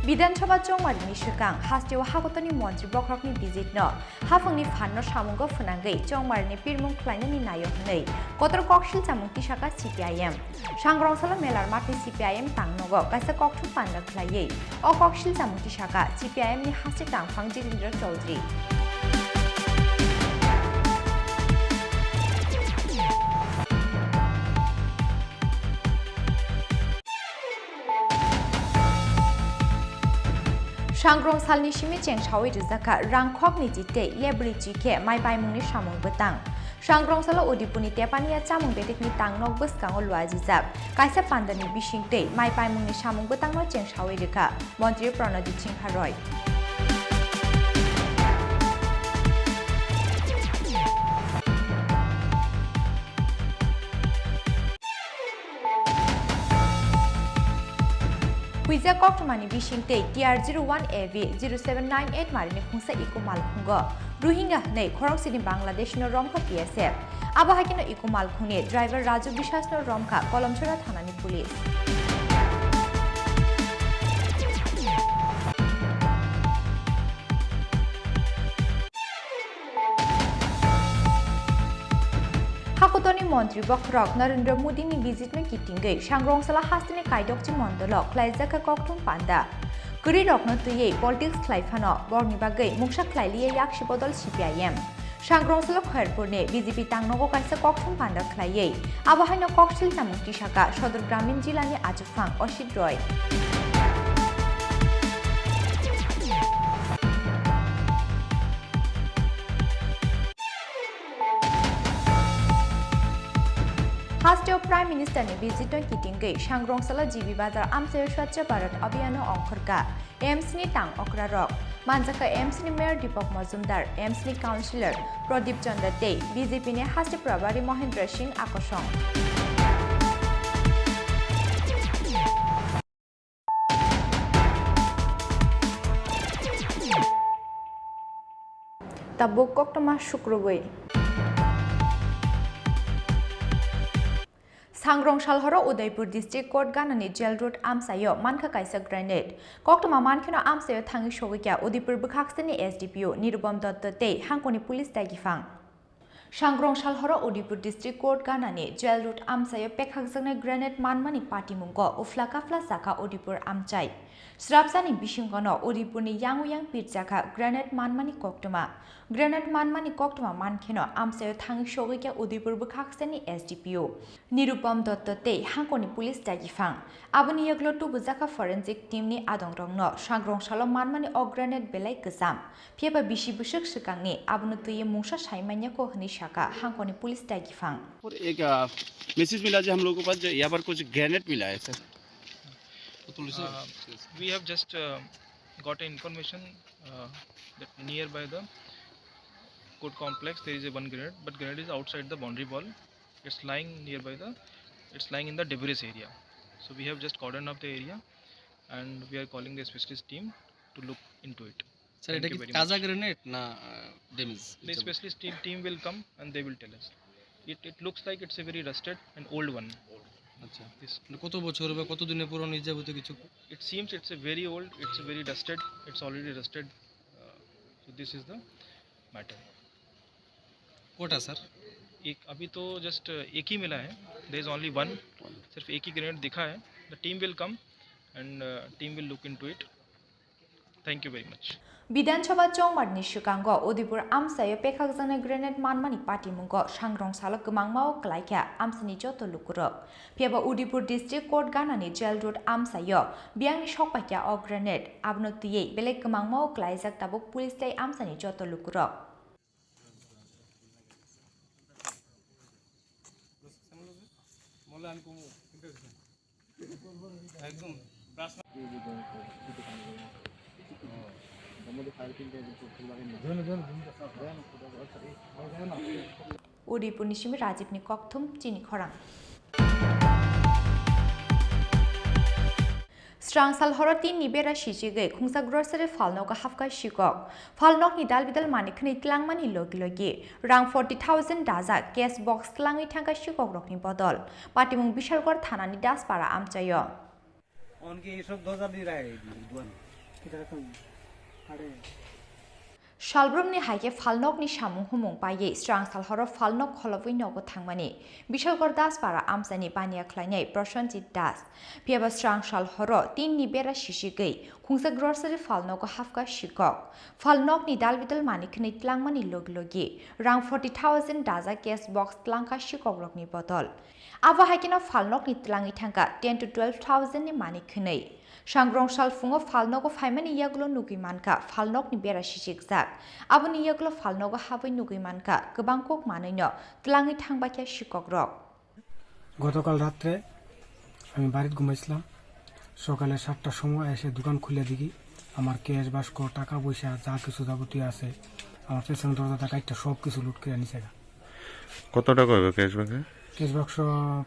বিধানসভা চংমারিনি সুকাং হাস্টিও হাগতনি মন্ত্রী বক্রকনি visit হাফংনি ফান্ন সামুঙ্গ ফুনাঙ্গै চংমারিনি পিরমুং খ্লাইনানি নায়ক হनै কতর ককশিল চামুংতি শাখা CPIM সাংগ্রংসালা মেলার মাটি CPIM তাংনগ কাইসা ককঠু পান্না খ্লাইयै অ ককশিল চামুংতি শাখা CPIM नि हासिक दांफां Jitendra Chaudhary Shangrong salni shimi cheng shawi rizaka rangkhok ni jite lebri chike mai bai mungni samung betang. Shangrong sala odipuni tepania chamung betek ni tangnok buskango luajijak. Kaisa pandani bisingte mai bai mungni samung betang no cheng shawi rika. Montri Pranadi Chingharoi. Huija Koktomani Bishingte TR01AV 0798 Marini Khungsa Iko Malkhungo Rohingya nei Khorok Sini Bangladesh no Romka PSF Abahakino Iko Malkhungne driver Raju Bishas no Romka Kolomchora Thanani Police Hakutoni Montri Kokborok Narendra Modi ni visit me kitingai Shangrong sala hastini kaidokchi mondolok klaijaka kokthum panda Kuri rokno tuye politics klaifano borni bagai muksa klailiye yakshi bodol CPIM Shangrong sala khairpurne BJP tangnogo kaisa kokthum panda klaiye abahino koksil namukti shaka Sodor Gramin jilani ajufang Oshit Roy Hasteo Prime Minister ne visitor kitingai Shangrong sala GB Bazar Amsayo Swachha Bharat Abhiyano Ongkhorka AMC ni tang okrarok Manjaka AMC ni Mayor Deepak Majumdar AMC ni Councillor Pradip Chandra Tei BJP ne Haste Prabhari Mohendra Singh Akosong Tabuk Koktoma Shukrubui Sangrong Shalhoro Udaipur District Court Ganani Jail Road Amsayo Manka Kaisa Grenade Koktoma Mankino Amsayo Thangi Shogikya Udaipur Bukhaksani SDPO Nirubam Datta Tei Hankoni Police Tagifang Sangrong Shalhoro Udaipur District Court Ganani Jail Road Amsayo Pekhakjane Grenade Manmani Party Mungo Uflakafla Saka Udaipur Amchai Srapsani Bishingkono Udaipurni Yang Pirjaka Grenade Manmani Koktoma Grenade Manmani Koktoma Mankino Amsayo Thangi Shogikya Udaipur Bukhaksani SDPO Nirupam Datta Tei Hankoni Police Tagifang Aboni Yaglo Tu Buzaka Forensic Team ni Adongrongno Sangrong Shalo Manmani O Grenade Belai Kesam Pieba Bishi Bushak Shikangni Abonu Tuye Mungsha Shaimanya Ko Hni Shaka Hankoni Police Tagifang और एक message मिला जो हम लोगों के पास जो यहाँ पर कुछ ग्रेनेड मिला है sir We have just got an information that nearby the court complex there is a one grenade, but grenade is outside the boundary wall. It's lying in the debris area. So we have just cordoned off the area, and we are calling the specialist team to look into it. Sir এটা কি তাজা grenade না damage The specialist team will come and they will tell us. It looks like it's a very rusted and old one. আচ্ছা কত বছর বা কত দিনের পুরনো যাবতীয় কিছু It seems it's a very old, it's a very dusted, it's already rusted. So this is the matter. Quota sir एक अभी तो जस्ट एक ही मिला है. There is only one. सिर्फ एक ही ग्रेनेड दिखा है. The team will come and team will look into it. Thank you very much. Bidanchaba Chongmarni Shukango Udaipur Amsayo Pekhakjane Grenade Manmani Party Mungo Sangrong Salo Gmangmao Klaikya Amsani Joto Lukurok Piaba Udaipur District Court Ganani Jail Road Amsayo Biangni Shokpakya O Grenade Abno Tiye Belek Gmangmao Klaijak Tabuk Police Tay Amsani Joto Lukurok Udaipur Nishimi Rajiv ni Kokthum Chini Khorang Strang Salhoro tin ni bera shijige khungsa grocery falno ka hafka shikok falnok ni dalbidal manikni tlangmani logi rang 40,000 daza cash box tlangi thangka shikok rokni bodol patimung bishalgor thanani daspara amchayo onke esob dojar di rai duan kita are Shalbrumni haike falnokni samung humung paye strang salhoro falnok kholobui nogo thangmani Bishalgor das para amsani pania khlainai Prashanjit Das Piaba strang salhoro tin ni bera shishigei khungsa grocery falnogo hafka shikok falnokni dalbidal manikni tlangmani loglogi rang 40,000 daza cash box tlangka shikok rokni botol Ava hakino falnokni tlangi thangka 10 to 12,000 ni manikhnei Sangrong salfungo falnogo faimani yagulo nugui manka falnokni bera sisijak aboni yagulo falnogo habai nugui manka gobang kok manino tlangi thangbakia shikokrok গতকাল রাত্রে আমি বাড়িতে ঘুমাইছিলাম সকালে 7টার সময় এসে দোকান খুলে দেখি আমার ক্যাশ বাস্ক টাকা পয়সা যা কিছু যাবতীয় আছে আমার পেছনে দরজা কাইটটা সব কিছু লুট করে নিছে কত টাকা হবে ক্যাশ বাক্সে ক্যাশ বাক্স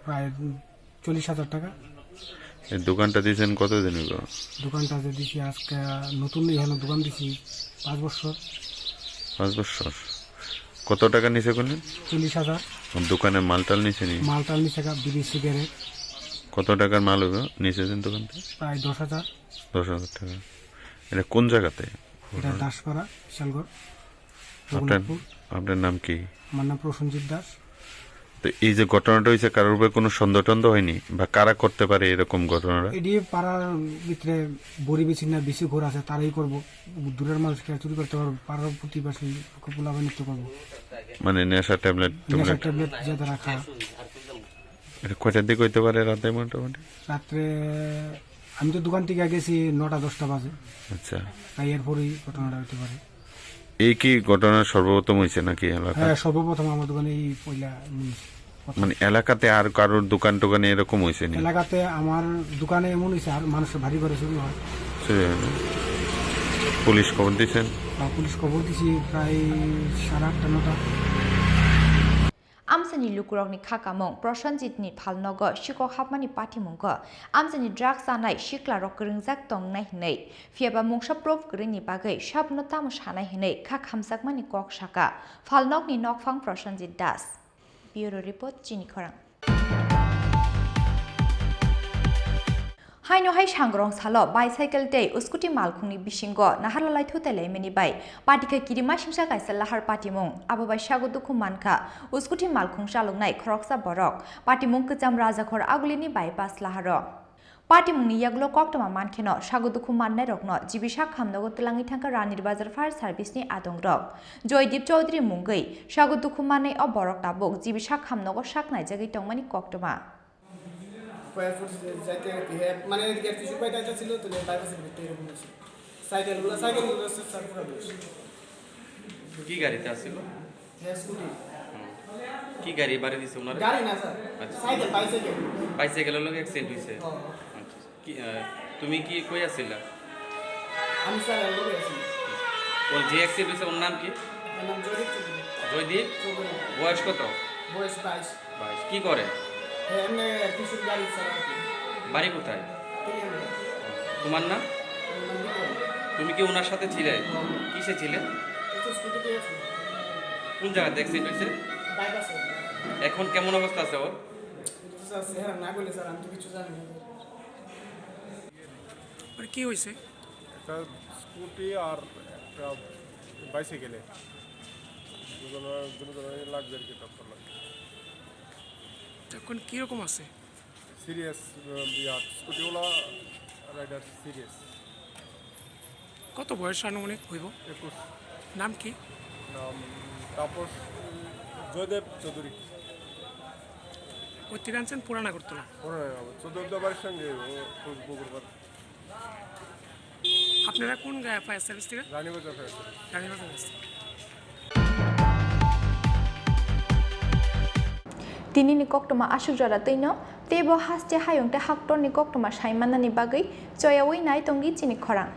প্রায় 40,000 টাকা এই দোকানটা দিয়েছেন কতদিন হলো দোকানটা যে দিছি আজকে নতুন এখানে দোকান দিছি 5 বছর 5 বছর কত টাকা নিছে করলেন 40,000 দোকানে মালটাল নিছে নি মালটাল নিছে বিড়ি সিগারেট কত টাকার মাল হবে নিছেন দোকান থেকে প্রায় 10,000 টাকা এটা কোন জায়গাতে এটা দাসপাড়া বিশালগড় আপনার নাম কি আমার নাম প্রসঞ্জিৎ দাস তো এই যে ঘটনাটা হয়েছে কারোর উপরে কোনো সন্দেহ টন্দেহ হয়নি বা কারা করতে পারে এরকম ঘটনাটা এটি পাড়ার ভিতরে বড়ি বিছিনা বেশি ঘোর আছে তারাই করব দূরের মানুষকে চুরি করতে পারবো পাড়ার প্রতিবাসী পোলাবান নিতে পারবো মানে নেশা ট্যাবলেট যে তারা খায় এটা কয়টার দিকে হইতে পারে রাতে মোটামুটি রাত্রে আমি তো দোকান থেকে গেছি 9টা-10টা বাজে আচ্ছা তাই এরপরই ঘটনাটা হতে পারে এই কি ঘটনা সর্বপ্রথম হয়েছে নাকি এলাকা হ্যাঁ সর্বপ্রথম আমার দোকানে এই পয়লা মানে এলাকাতে আর কারোর দোকান টোকানে এরকম হয়েছে না এলাকাতে আমার দোকানে এমন হয়েছে আর মানুষের ভারী করে শুরু হয় পুলিশ খবর দিয়েছেন পুলিশ খবর দিছি প্রায় 8:30-9টা Amsani lukurokni khakamong Prosenjitni phalnogo shikok hapmani patimongko amsani drugs anai shiklarok gringjak tongnai hinai fiaba mungsa prof grini bagai shabno tamo shanai hinai kha khamjakmani kok shaka phalnokni nokphang Prosenjit Das Bureau Report Chini Khorang Haino hai sangrong salo bicycle day uskuti malkhungni bisingo naharlalai thutelai meni bai patika kirima simsa kaisa lahar patimung ababai sago dukhu manka uskuti malkhung salungnai khoroksa borok patimung kcham rajakhor agulini bypass laharo patimungni yaglo koktoma mankheno sago dukhu mannai rokno jibisa khamnogo tlangi thangka ranir bazar fire service ni adongrok Joydip Chaudhary mungoi sago dukhu mannai o borok tabuk jibisa khamnogo saknai jagi tongmani koktoma মানে এদিকে কিছু পাইতে ছিল তো বাইপাসের ভিতরে এরকম আছে সাইকেলগুলো সারফরা বেশ কি গাড়িতে আসছিল হ্যাঁ স্কুটি কি গাড়ি বাড়ি দিছে ওনারা গাড়ি না স্যার সাইকেল বাইসাইকেলের লগে অ্যাক্সিডেন্ট হইছে আচ্ছা কি তুমি কি কই আছিলা আমি স্যার লগে আছি ওর যে অ্যাক্সিডেন্ট হইছে ওর নাম কি ওর নাম জয়দীপ বয়স কত বয়স 22 কি করে এমনি কিছু গাড়ি চালায় বাড়ি কোথায় তোমার নাম তুমি কি ওনার সাথে ছিলে কিসে ছিলে কোন জায়গাতে অ্যাক্সিডেন্ট হয়েছে এখন কেমন অবস্থা আছে ওর না বলে স্যার আমি তো কিছু জানি না কি হয়েছে একটা স্কুটি আর একটা বাইসাইকেলে দুজনের লাগবে আর কি টক্কর লাগবে এখন কিরকম আছে সিরিয়াস স্কুটিওয়ালা রাইডার সিরিয়াস কত বয়স আনুমানিক হইব 21 নাম কি নাম তাপস জয়দেব চৌধুরী ওই থেকে আনছেন পুরানা করতলা চৌধুরী বাড়ির সঙ্গে আপনারা কোন ফায়ার সার্ভিস থেকে Ranibazar fire service Tini ni koktoma asuk jara teino tebo haste hayong te haktor ni koktoma saimana ni bagai choyawi nai tongi chini khorang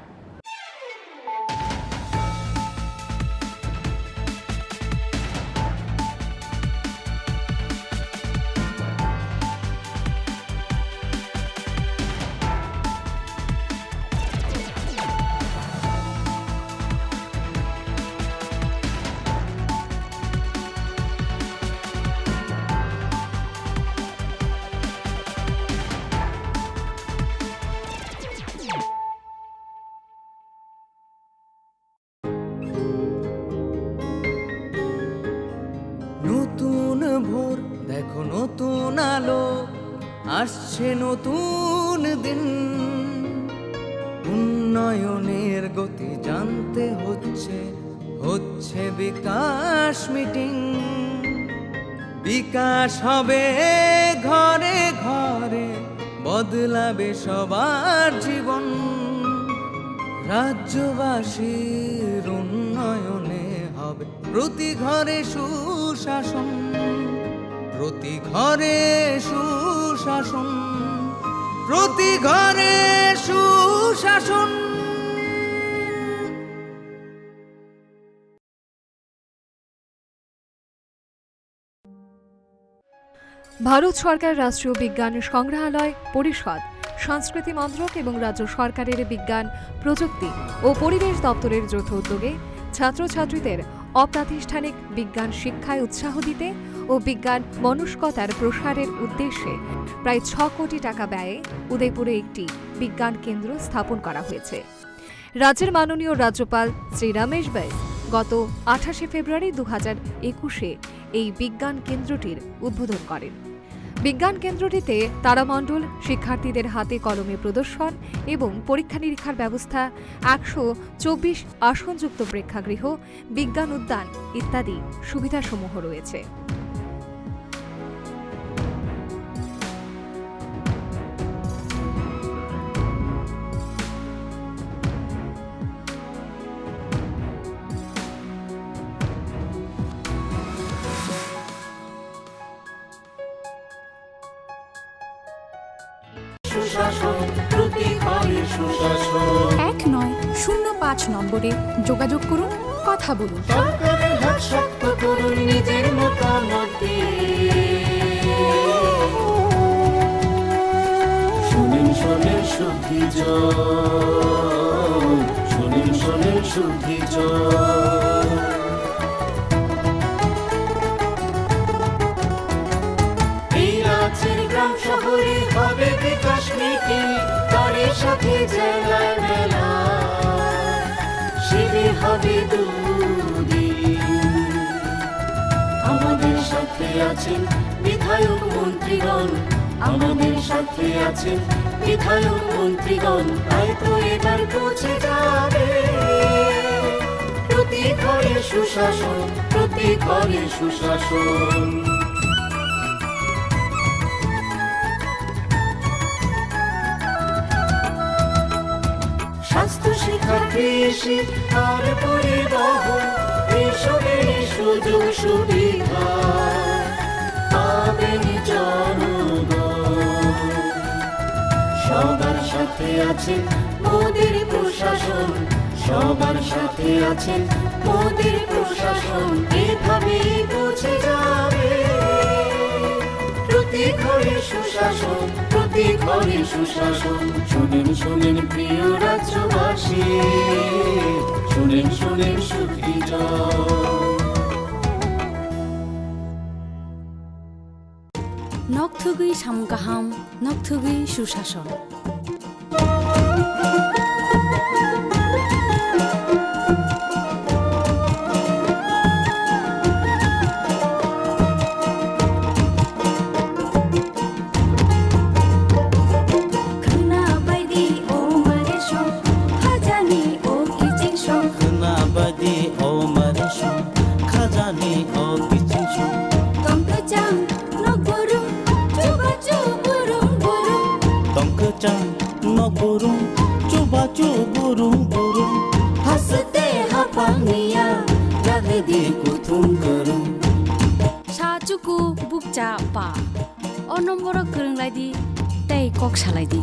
নতুন ভোর দেখো নতুন আলো আসছে নতুন দিন উন্নয়নের গতি জানতে হচ্ছে বিকাশ মিটিং বিকাশ হবে ঘরে ঘরে বদলাবে সবার জীবন, রাজ্যবাসীর উন্নয়নে হবে প্রতি ঘরে সুশাসন, প্রতি ঘরে সুশাসন, প্রতি ঘরে সুশাসন। ভারত সরকার রাষ্ট্রীয় বিজ্ঞান সংগ্রহালয় পরিষদ, সংস্কৃতি মন্ত্রক এবং রাজ্য সরকারের বিজ্ঞান প্রযুক্তি ও পরিবেশ দপ্তরের যৌথ উদ্যোগে ছাত্রছাত্রীদের অপ্রাতিষ্ঠানিক বিজ্ঞান শিক্ষায় উৎসাহ দিতে ও বিজ্ঞান মনস্কতার প্রসারের উদ্দেশ্যে প্রায় 6 কোটি টাকা ব্যয়ে উদয়পুরে একটি বিজ্ঞান কেন্দ্র স্থাপন করা হয়েছে। রাজ্যের মাননীয় রাজ্যপাল শ্রী রমেশ বাইস গত 28শে ফেব্রুয়ারি 2021-এ এই বিজ্ঞান কেন্দ্রটির উদ্বোধন করেন। বিজ্ঞান কেন্দ্রটিতে তারামণ্ডল, শিক্ষার্থীদের হাতে কলমে প্রদর্শন এবং পরীক্ষা নিরীক্ষার ব্যবস্থা, 124 আসনযুক্ত প্রেক্ষাগৃহ, বিজ্ঞান উদ্যান ইত্যাদি সুবিধাসমূহ রয়েছে। এক নয় 05 নম্বরে যোগাযোগ করুন, কথা বলুন। সরকারের হাত শক্ত করুন নিজের মতামত শুনেন শোনেন শুদ্ধি শুনেন শোনেন শুদ্ধি এই রাজ্যের গ্রাম শহরে হবে বিকাশ নীতি, তারই সাথে জেলায় মেলা শিবির হবে দুদিন। আমাদের সাথে আছেন বিধায়ক মন্ত্রীগণ, আমাদের সাথে আছেন বিধায়ক মন্ত্রীগণ, তাই তো এবার পৌঁছে যাবে প্রতি ঘরে সুশাসন, প্রতি ঘরে সুশাসন। স্বাস্থ্য শিক্ষা কৃষি আর পরিবহন এসবের সুযোগ সুবিধা পাবেন জনগণ। সবার সাথে আছেন মোদের প্রশাসন, সবার সাথে আছেন মোদের প্রশাসন, এভাবেই পৌঁছে যাবে প্রতি ঘরে সুশাসন, প্রতি ঘরে সুশাসন। শুনেন শুনেন প্রিয় রাজ্যবাসী, শুনেন শুনেন সুখী নকথুগুই সামগাহাম, নকথুগুই সুশাসন। হাসতে হাপানিয়া রাগদি কুতুম করুম সাচুকু বুকচা পা অ নম্বর গরংলাইদি তাই কক সালাইদি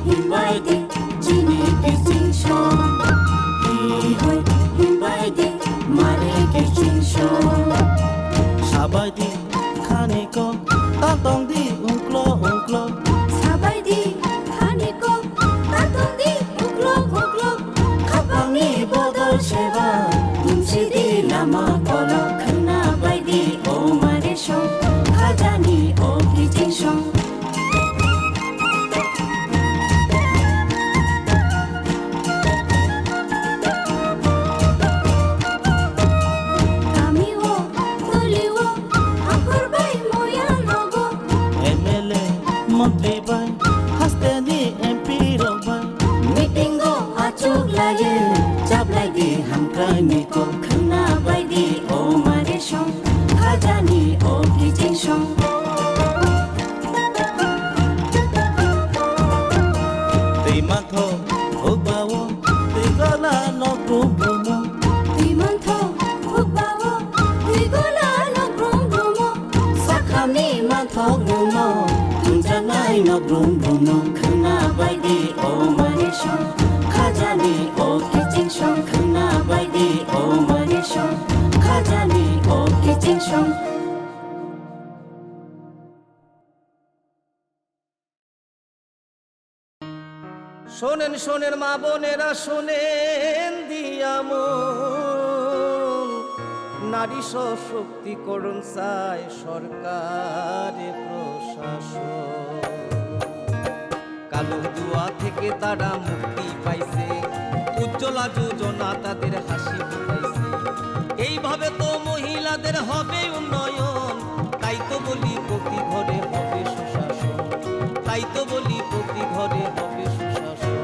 হিমাইদি চিনি কিচিং শং হিমাইদি মারে কিচিং শং সাবাইদি খানিকো তাতংদি উংক্লো উংক্লো সাবাইদি খানিকো তাতংদি উংক্লো উংক্লো খাপাংনি বদল সেবা দুমসিদি লামা কলো খানা বাইদি ও মারে শং খাজানি ও কিচিং শং Niko khna bai di o mare shong khajani o kijing shong thok nung no Tunjanai no brum brum no Khna bai di o mani shong Khajani o kitchen shong Khna bai di o mani shong Khajani o kitchen shong শোনেন শোনেন মা বোনেরা শোনেন দিয়ামন নারী সশক্তিকরণ চায় সরকারে প্রশাসন কালো দুয়া থেকে তারা মুক্তি পাইছে উজ্জ্বলা যোজনা তাদের হাসি ফুটাইছে এইভাবে তো মহিলাদের হবে উন্নয়ন তাই তো বলি প্রতি ঘরে হবে সুশাসন তাই তো বলি প্রতি ঘরে হবে সুশাসন